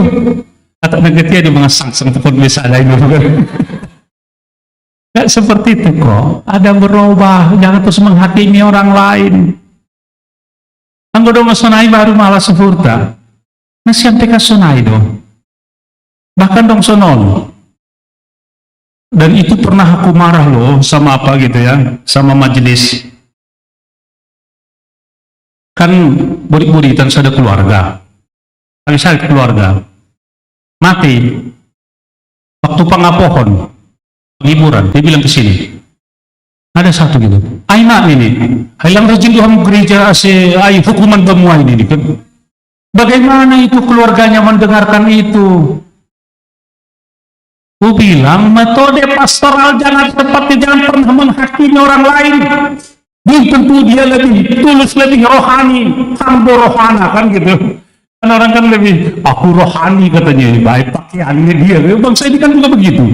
Kata negatif dia mengasang-sang tekun bisa ada itu kan? Gak seperti itu kok. Ada berubah, jangan terus menghakimi orang lain. Anggo dong sonai baru malah sefurta. Nasi yang teka sonai dong. Bahkan dong sonon. Dan itu pernah aku marah loh sama apa gitu ya, sama majelis. Kan burit-buritan ada keluarga. Kami saya keluarga. Mati. Waktu pangapohon, hiburan, dia bilang ke sini. Ada satu gitu. Aina ini, hilang rajin Tuhan gereja ay hukuman semua ini kan. Bagaimana itu keluarganya mendengarkan itu? Aku bilang metode pastoral jangan seperti jangan pernah menghakimi orang lain. Belum tentu dia lebih tulus, lebih rohani, hambo rohana kan gitu. Kan orang kan lebih aku rohani katanya, baik pakaiannya dia. Bangsa ini kan juga begitu.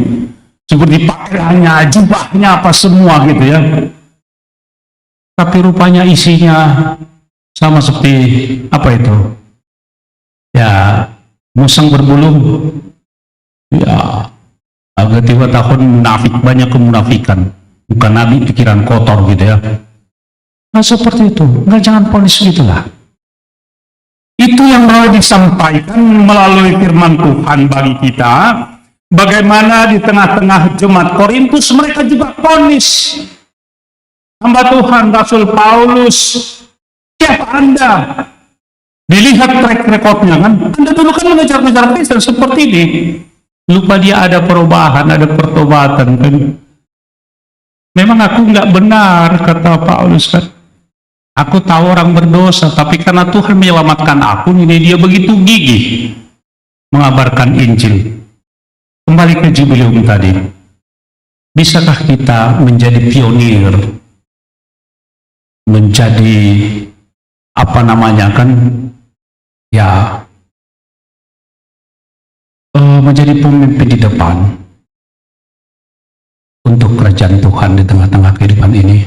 Seperti pakaiannya, jubahnya apa semua gitu ya. tapi rupanya isinya sama seperti apa itu? Ya, musang berbulu. Ya, agak 3 tahun munafik, banyak kemunafikan. Bukan nabi, pikiran kotor gitu ya. Nah seperti itu, nggak, jangan ponis gitulah. Itu yang mau disampaikan melalui firman Tuhan bagi kita. Bagaimana di tengah-tengah jemaat Korintus mereka juga ponis. Hamba Tuhan Rasul Paulus, siapa Anda? Dilihat track recordnya kan, Anda dulu kan mengejar-ngejar Kristen seperti ini. Lupa dia ada perubahan, ada pertobatan kan. Memang aku nggak benar, kata Paulus kan. Aku tahu orang berdosa, tapi karena Tuhan menyelamatkan aku, ini dia begitu gigih mengabarkan Injil. Kembali ke jubileum tadi. Bisakah kita menjadi pionir? Menjadi apa namanya kan? Ya, menjadi pemimpin di depan untuk kerajaan Tuhan di tengah-tengah kehidupan ini.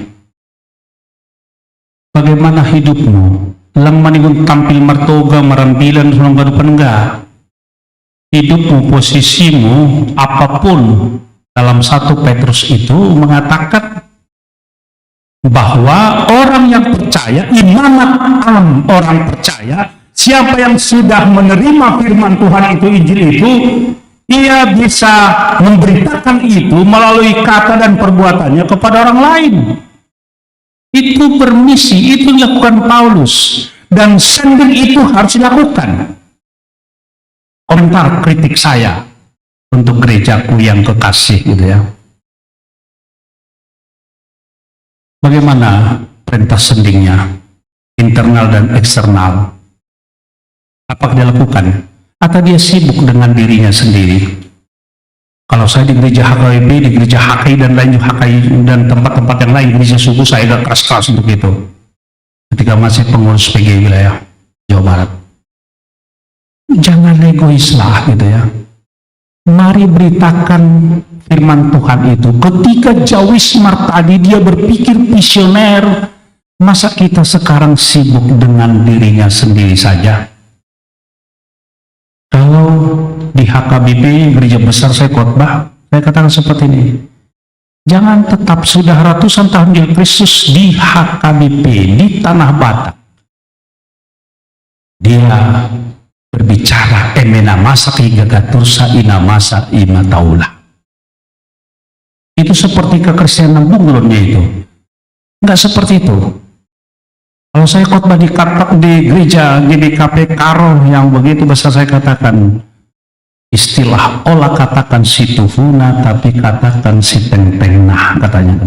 Bagaimana hidupmu? Lang manigun tampil martoga, marambilan, sulong gadupan enggak? Hidupmu, posisimu, apapun dalam 1 Petrus itu mengatakan bahwa orang yang percaya, imanat orang percaya, siapa yang sudah menerima firman Tuhan itu, Injil itu, ia bisa memberitakan itu melalui kata dan perbuatannya kepada orang lain. Itu bermisi, itu dilakukan Paulus, dan sendiri itu harus dilakukan. Komentar kritik saya untuk gerejaku yang kekasih gitu ya. Bagaimana perintah sendingnya, internal dan eksternal? Apakah dia lakukan? Atau dia sibuk dengan dirinya sendiri? Kalau saya di gereja HKBP, di gereja HKI dan lain HKI dan tempat-tempat yang lain, gereja suku saya agak keras-keras untuk itu. Ketika masih pengurus PG wilayah Jawa Barat. Jangan egois lah gitu ya. Mari beritakan firman Tuhan itu. Ketika Jawismar tadi dia berpikir visioner, masa kita sekarang sibuk dengan dirinya sendiri saja? Kalau di HKBP, gereja besar saya khotbah, saya katakan seperti ini. Jangan tetap sudah ratusan tahun dia Kristus di HKBP, di Tanah Batak. Dia berbicara emena masa gagatursa ina masa ima taula. Itu seperti kekristenan bunglonnya itu. Enggak seperti itu. Kalau saya khotbah di gereja GBKP Karo yang begitu besar, saya katakan istilah olah katakan si tuhuna tapi katakan si teng-tengna katanya.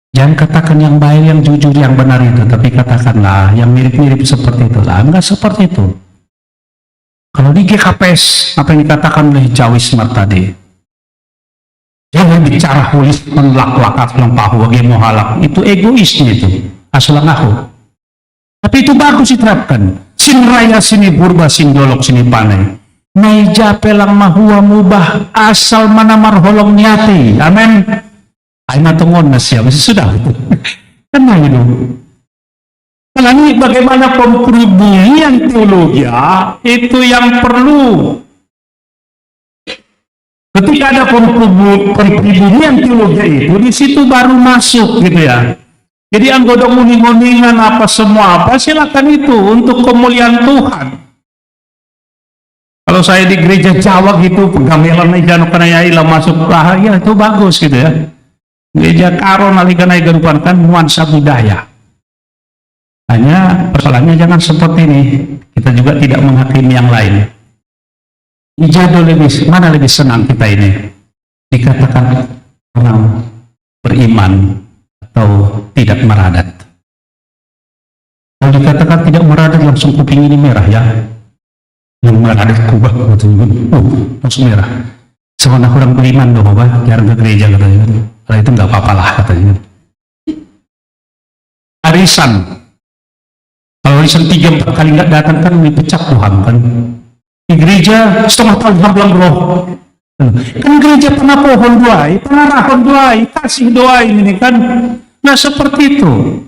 Jangan katakan yang baik, yang jujur, yang benar itu, tapi katakanlah yang mirip-mirip seperti itulah. Enggak seperti itu. Kalau di GKPS apa yang dikatakan oleh Jawismar tadi, jangan bicara hulis menlak-lakat lampahu bagi mohalak, itu egoisnya itu asulang aku. Tapi itu bagus diterapkan. Sin raya sini purba, sin dolok sini panai. Meja pelang mahua mubah asal manamar holong niati. Amin. Ay natungon na siya. Masih sudah itu. Karena itu. Karena ini bagaimana pempribunian teologi itu yang perlu. Ketika ada pempribunian teologi itu, di situ baru masuk gitu ya. Jadi anggota nguning-nguningan apa semua apa, silakan itu untuk kemuliaan Tuhan. Kalau saya di gereja Jawa gitu, penggamelan aja kanaya ilah masuk lah, ya itu bagus gitu ya. Gereja Karo nalikanai garupan kan nuansa budaya. Hanya persoalannya jangan seperti ini. Kita juga tidak menghakimi yang lain. Ijado mana lebih senang kita ini? Dikatakan orang beriman atau tidak meradat. Kalau dikatakan tidak meradat, langsung kuping ini merah ya. Yang meradat kubah langsung merah. Sebenarnya orang beriman dong, apa? Jarang ke gereja katanya. Kalau itu nggak apa-apa lah katanya. Arisan. Kalau arisan 3-4 kali nggak datang kan dipecat Tuhan kan. Di gereja setengah tahun bilang roh. Kan gereja pernah pohon doai, pernah rahon doai, kasih doai ini kan. Nah seperti itu.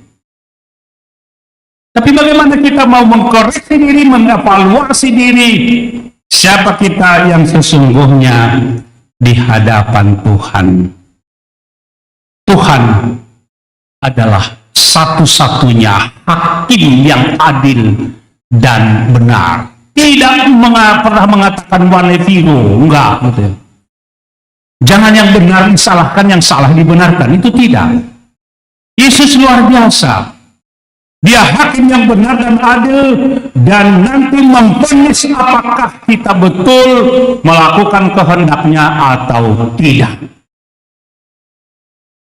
Tapi bagaimana kita mau mengkoreksi diri, mengevaluasi diri, siapa kita yang sesungguhnya di hadapan Tuhan. Tuhan adalah satu-satunya hakim yang adil dan benar. Tidak pernah mengatakan wane viro, enggak. Gitu ya. Jangan yang benar disalahkan, yang salah dibenarkan, itu tidak. Yesus luar biasa. Dia hakim yang benar dan adil, dan nanti memvonis apakah kita betul melakukan kehendaknya atau tidak.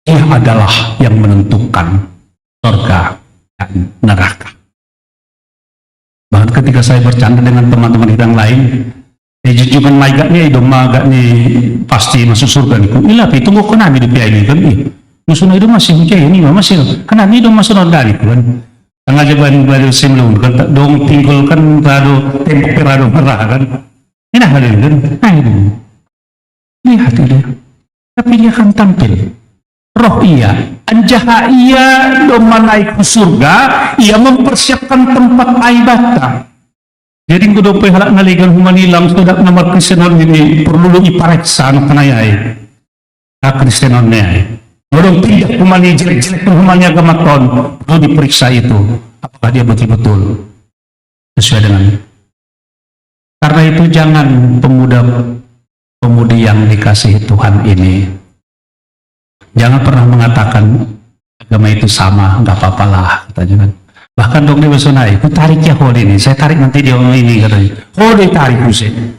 Dia adalah yang menentukan surga dan neraka. Bahkan ketika saya bercanda dengan teman-teman yang lain, juga agak nih, doma agak nih pasti masuk surga nih. Ila pi tunggu kena di dia ini kan nih. Musuhnya itu masih hujan ini masih kena nih dong masuk surga nih kan. Tengah jaban baru simlung kan dong tinggalkan rado tembok perado merah kan. Ini hal ini kan. Nah ini. Lihat dia. Tapi dia akan tampil. Roh iya, anjaha iya doma naik ke surga, ia mempersiapkan tempat ibadah. Jadi kudu pe halak ngaligan humanilang sudah nomor Kristenon ini perlu ipareksa anak kanayai. Ka Kristenon ne. Orang tidak humani jelek-jelek humani agama ton perlu diperiksa itu. Apakah dia betul-betul sesuai dengan. Karena itu jangan pemuda-pemudi yang dikasihi Tuhan ini. Jangan pernah mengatakan agama itu sama, nggak apa-apa lah, katanya kan. Bahkan dong dia bersunai, aku tarik ya hole ini, saya tarik nanti dia ngomong ini katanya. Hole tarik Hussein.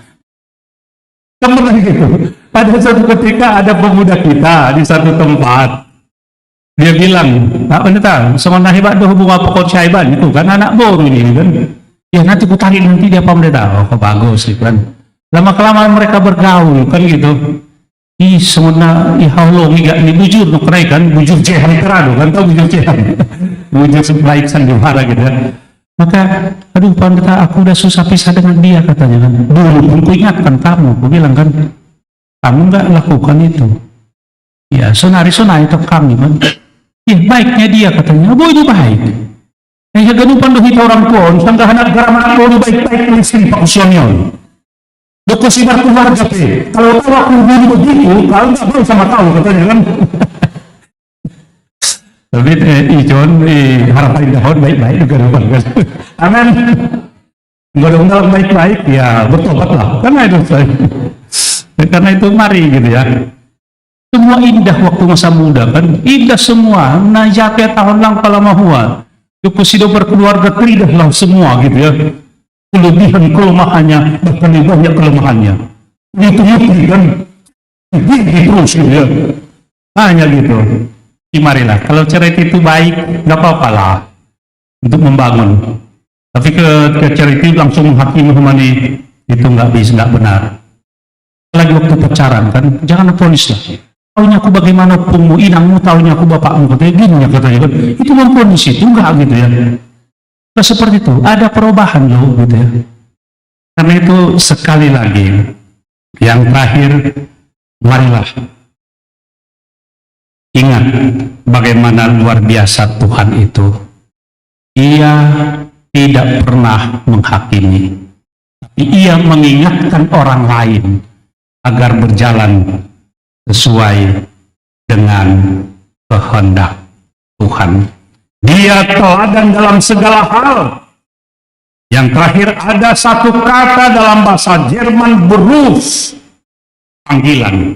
Kemarin gitu. Pada suatu ketika ada pemuda kita di satu tempat, dia bilang, Pak Pendeta, semua hebat doh hubungan pokok syaiban itu kan anak baru ini kan. Ya nanti ku tarik nanti dia Pak Pendeta, oh bagus gitu kan. Lama-kelamaan mereka bergaul kan gitu. Ih, semuanya ihaulong gak nih bujur nuk kan bujur jehan terado kan tahu bujur jehan bujur sebaik sandiwara gitu kan. Maka aduh Pendeta aku udah susah pisah dengan dia katanya kan. Dulu pun ku ingatkan kamu, ku bilang kan kamu nggak lakukan itu. Ya sonari itu kami kan. Ya baiknya dia katanya, oh itu baik. Ya ganu pandu kita orang tua, sangka anak garam anak tua baik-baik listri Pak Usionyon. Doko sibar keluarga pe. Kalau tahu aku dulu begitu, kalau nggak mau sama tahu katanya kan. Tapi Ijon harapan dahon baik-baik juga kan. Amin. Ngomong baik-baik ya bertobatlah. Karena itu saya. Karena itu mari gitu ya. Semua indah waktu masa muda kan. Indah semua. Nah jatuh tahun lang pala mahua. Doko sido berkeluarga teridahlah semua gitu ya. Kelebihan kelemahannya bahkan banyak kelemahannya itu kan terus gitu ya. Hanya gitu marilah kalau charity itu baik nggak apa-apa lah untuk membangun, tapi ke charity langsung menghakimi humani itu nggak bisa, nggak benar. Lagi waktu pacaran kan jangan ponis lah, taunya aku bagaimana pungmu inangmu, taunya aku bapakmu katanya gini ya katanya kan, itu memponis itu nggak gitu ya. Nah, seperti itu, ada perubahan loh gitu ya. Karena itu sekali lagi, yang terakhir, marilah ingat bagaimana luar biasa Tuhan itu. Ia tidak pernah menghakimi, tapi ia mengingatkan orang lain agar berjalan sesuai dengan kehendak Tuhan. Dia teladan dalam segala hal. Yang terakhir ada satu kata dalam bahasa Jerman, Beruf, panggilan.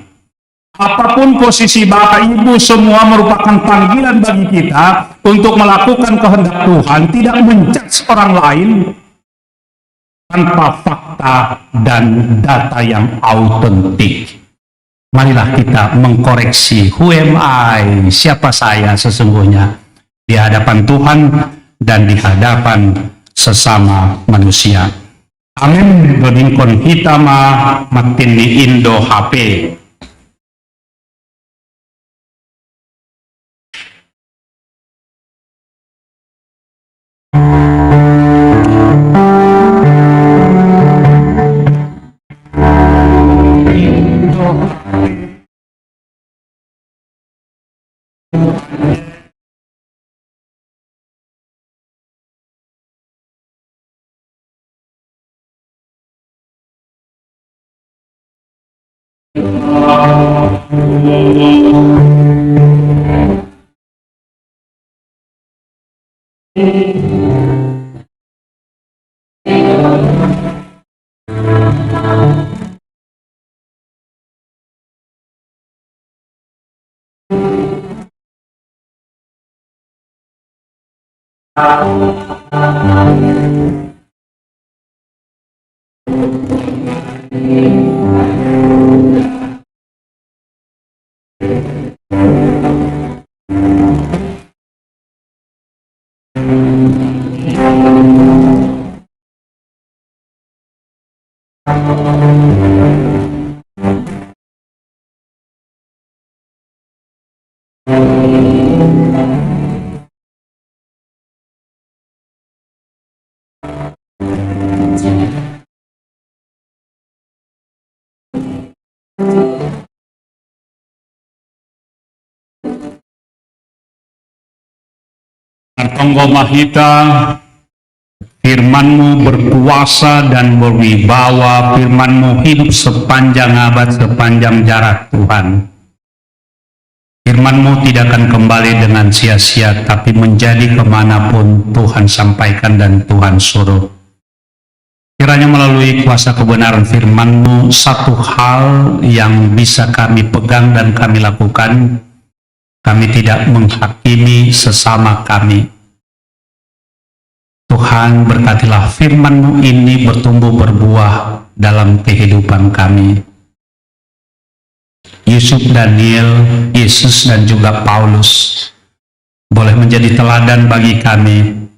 Apapun posisi Bapak Ibu, semua merupakan panggilan bagi kita untuk melakukan kehendak Tuhan, tidak menjudge orang lain tanpa fakta dan data yang autentik. Marilah kita mengkoreksi, who am I, siapa saya sesungguhnya di hadapan Tuhan dan di hadapan sesama manusia. Amin. Godingkon hitama makin di Indo HP. Tonggo Mahita, firman-Mu berkuasa dan berwibawa, firman-Mu hidup sepanjang abad, sepanjang jarak Tuhan. Firman-Mu tidak akan kembali dengan sia-sia, tapi menjadi kemanapun Tuhan sampaikan dan Tuhan suruh. Kiranya melalui kuasa kebenaran firman-Mu, satu hal yang bisa kami pegang dan kami lakukan, kami tidak menghakimi sesama kami. Tuhan, berkatilah firman-Mu ini bertumbuh berbuah dalam kehidupan kami. Yusuf, Daniel, Yesus, dan juga Paulus boleh menjadi teladan bagi kami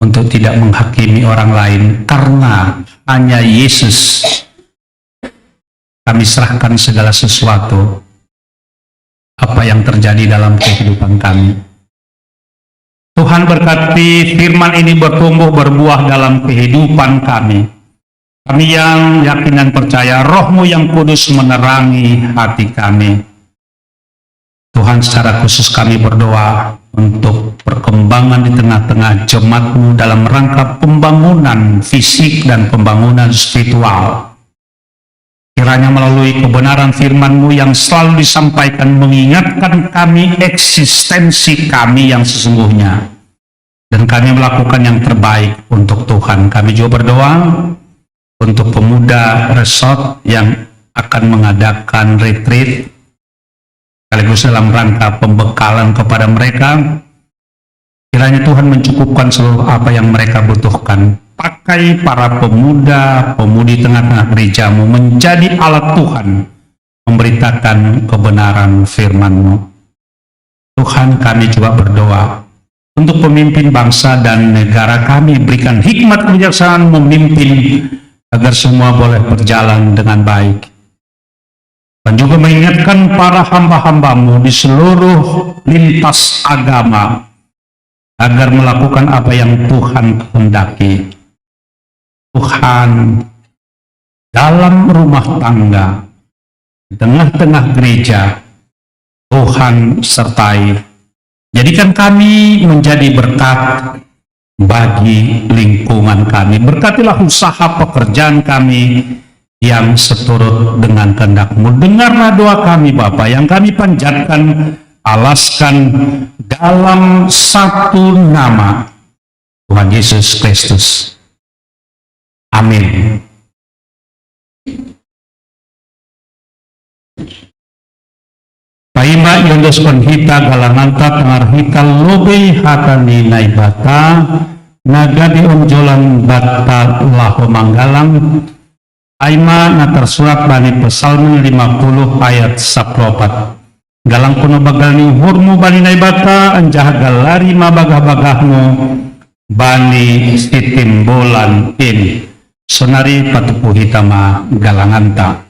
untuk tidak menghakimi orang lain, karena hanya Yesus kami serahkan segala sesuatu apa yang terjadi dalam kehidupan kami. Tuhan berkati firman ini bertumbuh berbuah dalam kehidupan kami. Kami yang yakin dan percaya Roh-Mu yang kudus menerangi hati kami. Tuhan, secara khusus kami berdoa untuk perkembangan di tengah-tengah jemaat-Mu dalam rangka pembangunan fisik dan pembangunan spiritual. Kiranya melalui kebenaran firman-Mu yang selalu disampaikan mengingatkan kami eksistensi kami yang sesungguhnya. Dan kami melakukan yang terbaik untuk Tuhan. Kami juga berdoa untuk pemuda resort yang akan mengadakan retreat, sekaligus dalam rangka pembekalan kepada mereka. Kiranya Tuhan mencukupkan seluruh apa yang mereka butuhkan. Pakai para pemuda, pemudi tengah-tengah gereja-Mu menjadi alat Tuhan memberitakan kebenaran firman-Mu. Tuhan, kami juga berdoa untuk pemimpin bangsa dan negara kami, berikan hikmat kebijaksanaan memimpin agar semua boleh berjalan dengan baik. Dan juga mengingatkan para hamba-hamba-Mu di seluruh lintas agama agar melakukan apa yang Tuhan kehendaki. Tuhan, dalam rumah tangga, di tengah-tengah gereja, Tuhan sertai. Jadikan kami menjadi berkat bagi lingkungan kami. Berkatilah usaha pekerjaan kami yang seturut dengan kehendak-Mu. Dengarlah doa kami Bapa yang kami panjatkan, alaskan dalam satu nama, Tuhan Yesus Kristus. Amin. Paima yondos konhita galanganta tangarhita lobe hatani naibata nagadi onjolan bata laho manggalang aima na tersurat bani Psalm 50 ayat 14. Galang kuno bagal ni hurmu bani naibata anjah galari mabagah-bagahmu bani sitimbolan ini sonari patupu hitama galanganta.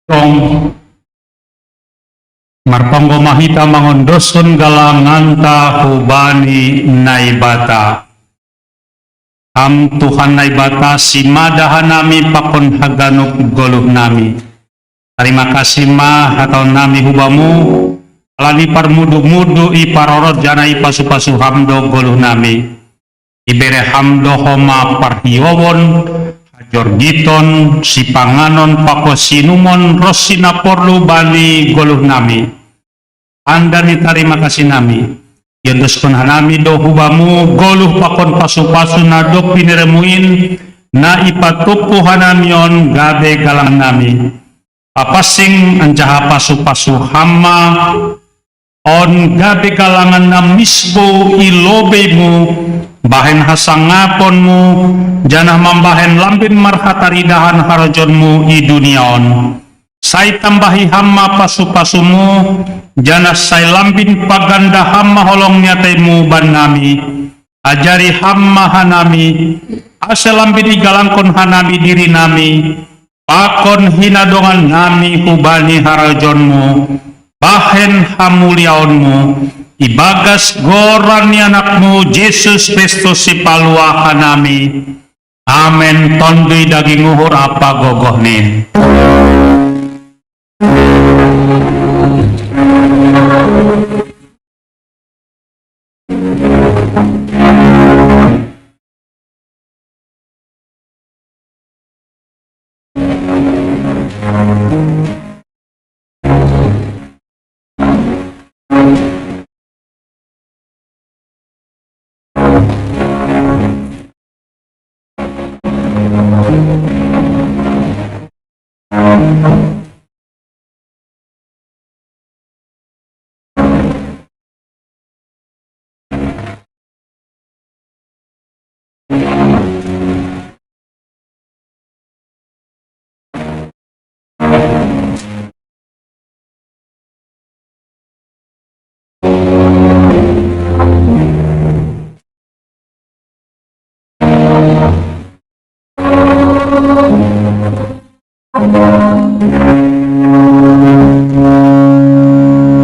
Tong marpanggo mahita mangondoson galanganta hubani naibata. Ham Tuhan naibata simadahan nami pakon haganuk goluh nami. Terima kasih mah atau nami hubamu alani parmudu-mudu iparorot jana ipasu-pasu hamdo goluh nami. Ibere hamdo homa parhiowon hajor giton sipanganon pakosinumon rosinaporlu bani goluh nami. Anda ni terima kasih nami. Yandos kon hanami do hubamu goluh pakon pasu-pasu na dok piniremuin na ipatupu hanamion gabe galang nami. Papasing anjaha pasu-pasu hama on gabe galangan na misbo ilobemu bahen hasangaponmu janah mambahen lambin marhataridahan harajonmu i duniaon. Sai tambahi hama pasu-pasumu janah sai lambin paganda hama holong nyatemu ban nami. Ajari hama hanami ase lambin igalangkon hanami diri nami. Pakon hinadongan nami hubani harajonmu bahen hamuliaonmu ibagas gorani anakmu Yesus Kristus si palua hanami. Amen. Tondui daging uhur apa gogohnin.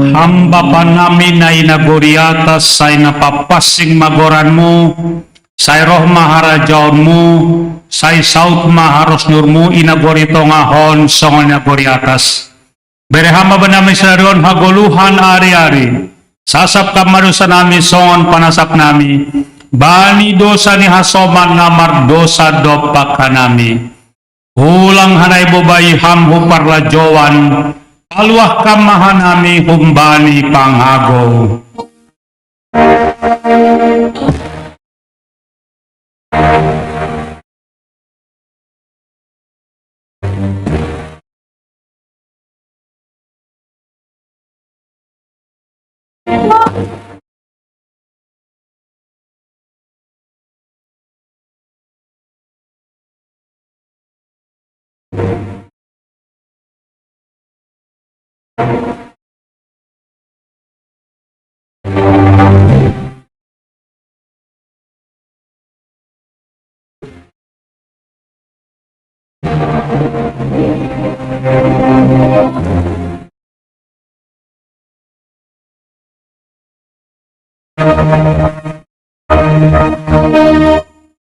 Hamba panami na inaguri atas say napapasing magoranmu, say roh maharajaonmu, say saut maharos nurmu inaguri tongahon songon naguri atas. Berehama banami sarion hagoluhan ari-ari, sasap kamarusa nami songon panasap nami, bani dosa ni hasoman namar dosa dopak kanami. Ulang hanay bobay hamhu parlajowan, paluah kamahanami humbani pangagaw.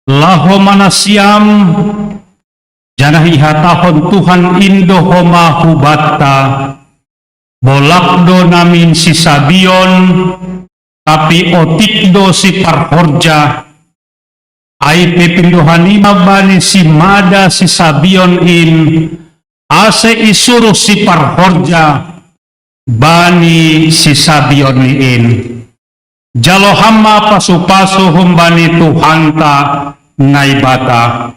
Laho manasiam janah ihatahon Tuhan indo homa hubata bolakdo namin si Sabion tapi otikdo si Parhorja ay pepindohani mabani si Mada si Sabion in ase isuro si Parhorja bani si Sabion in jalo hamma pasu-pasu humbani Tuhanta naibata.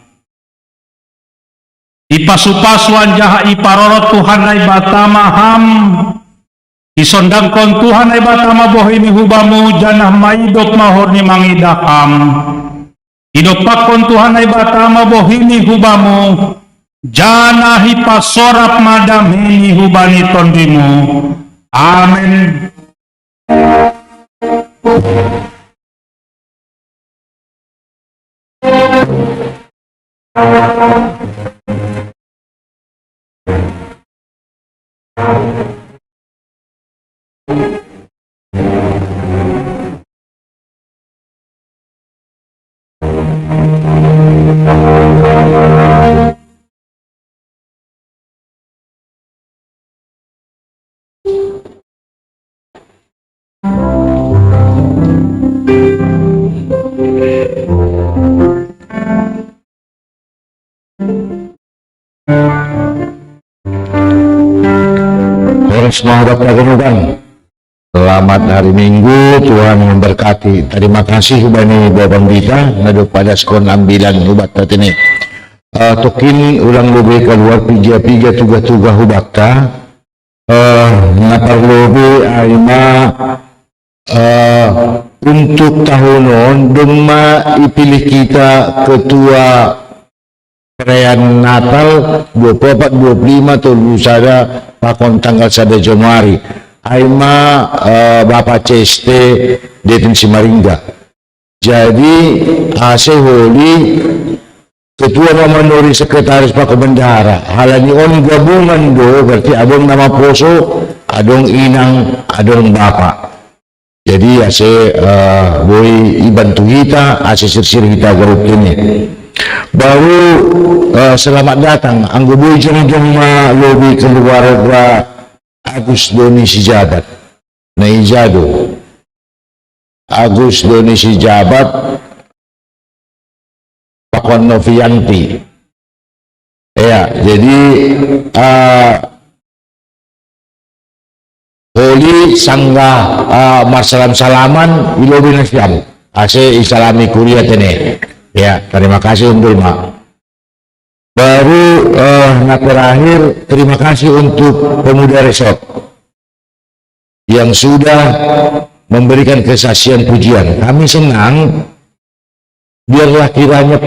Ipasu-pasuan jaha iparorot Tuhan naibata maham. Isondangkon Tuhan naibata mabohini hubamu janah maidop mahorni mangidaham. Idopakon Tuhan naibata mabohini hubamu janah ipasorap madamini hubani tondimu. Amen. semua udah kenukan. Selamat hari Minggu, Tuhan memberkati. Terima kasih bani Bapak Bita, nado pada skon ambilan hubat ini. Tokin ulang lebih keluar piga tugas-tugas hubakta. Naparlobe aima untuk tahunon dema ipilih kita ketua perayaan Natal 24-25 atau lusada pakon tanggal 1 Januari. Aima Bapak CST Deten Simaringga. Jadi AC Holi Ketua Memanuri Sekretaris Pak Bendahara. Halani on gabungan do berarti adong nama poso, adong inang, adong bapak. Jadi AC boleh ibantu kita, AC sirsir kita grup ini. Baru selamat datang anggo boy jeng-jeng lobi keluarga Agus Doni Sijabat Naijado. Agus Doni Sijabat Pakon Novianti. Ya, jadi Holi Sangga Marsalam Salaman Ilobi Nasyam Ase Islami Kuria Tene. Ya, terima kasih untuk Mak. Baru terakhir terima kasih untuk pemuda resort yang sudah memberikan kesaksian pujian. Kami senang, biarlah kiranya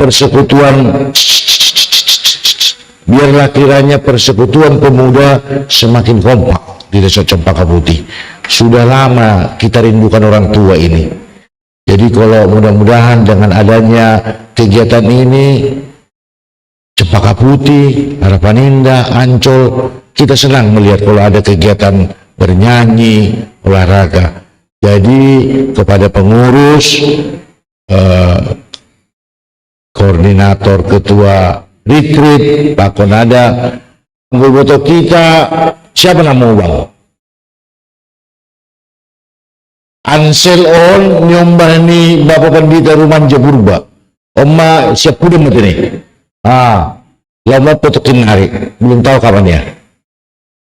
persekutuan pemuda semakin kompak di Desa Cempaka Putih. Sudah lama kita rindukan orang tua ini. Jadi kalau mudah-mudahan dengan adanya kegiatan ini, Cempaka Putih, Harapan Indah, Ancol, kita senang melihat kalau ada kegiatan bernyanyi, olahraga. Jadi kepada pengurus, koordinator, ketua retreat, Pak Konada, anggota kita, siapa nama bang? Ansel on nyombani Bapak Pendeta Rumanja Purba. Oma siap kuda ini. Lama potokin hari, belum tahu kapan ya.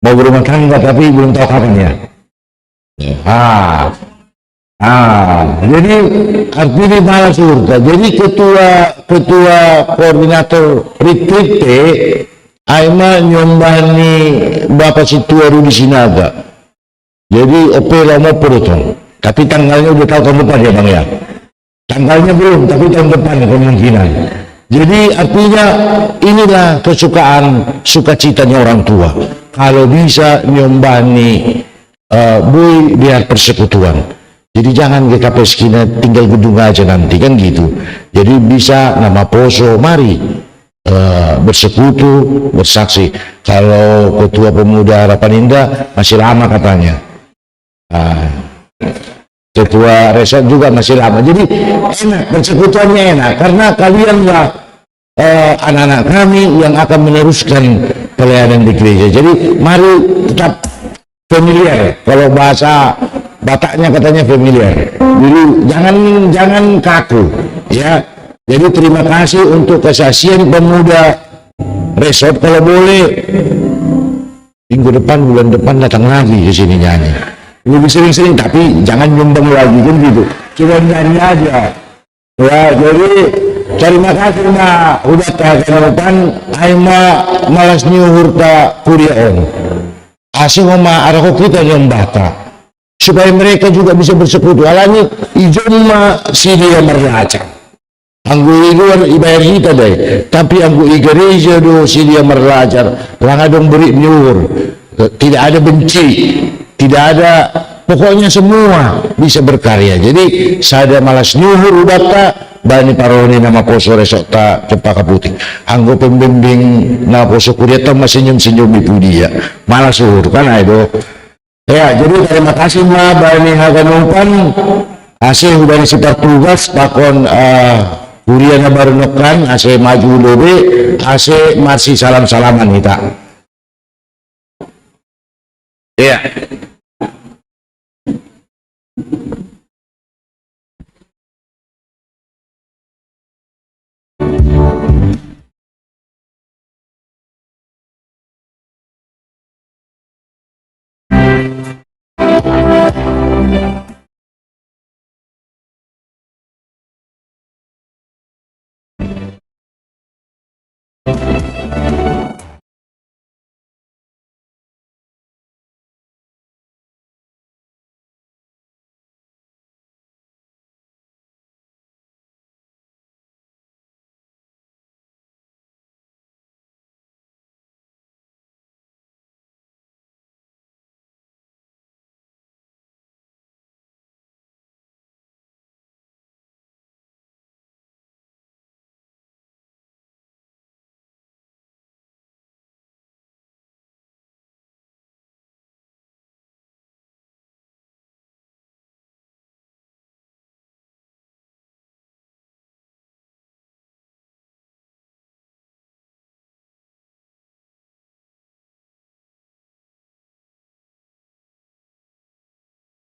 Mau berumah tangga tapi belum tahu kapan ya. Jadi artinya malah surga. Jadi ketua koordinator retreat Aima nyombani Bapak Situa Rudi Sinaga. Jadi OP lama potong. Tapi tanggalnya udah tahu tahun depan ya bang ya. Tanggalnya belum, tapi tahun depan kemungkinan. Jadi artinya inilah kesukaan, sukacitanya orang tua. Kalau bisa nyombani boy biar persekutuan. Jadi jangan GKP Skina tinggal gedung aja nanti kan gitu. Jadi bisa nama poso, mari bersekutu, bersaksi. Kalau ketua pemuda Harapan Indah masih lama katanya. Ketua resort juga masih lama. Jadi enak, persekutuannya enak karena kalianlah anak-anak kami yang akan meneruskan pelayanan di gereja. Jadi mari tetap familiar. Kalau bahasa Bataknya katanya familiar. Jadi jangan kaku ya. Jadi terima kasih untuk kesaksian pemuda resort. Kalau boleh minggu depan, bulan depan datang lagi ke sini nyanyi. Lebih sering-sering tapi jangan nyumbang lagi kan gitu. Cuma nyanyi aja. Ya, jadi terima kasih na udah tahan aima malas nyuhurta kuliah on. Asing oma arako kita nyombata supaya mereka juga bisa bersekutu. Alani ijoma sidia merlaca. Anggo iluar ibayar kita deh. Tapi anggo gereja do sidia merlacar. Langadong beri nyuhur. Tidak ada benci. Tidak ada, pokoknya semua bisa berkarya. Jadi saya malas nyuhur udata bani paroni nama poso resok ta Cempaka Putih. Anggo pembimbing na poso kuliah ta masih senyum-senyum di dia. Malas suhur kan ayo. Ya, jadi terima kasih ma bani haganumpan. Asih udah disipar tugas pakon kuliah na baru nokan, asih maju lobe, asih masih salam-salaman kita. Ya.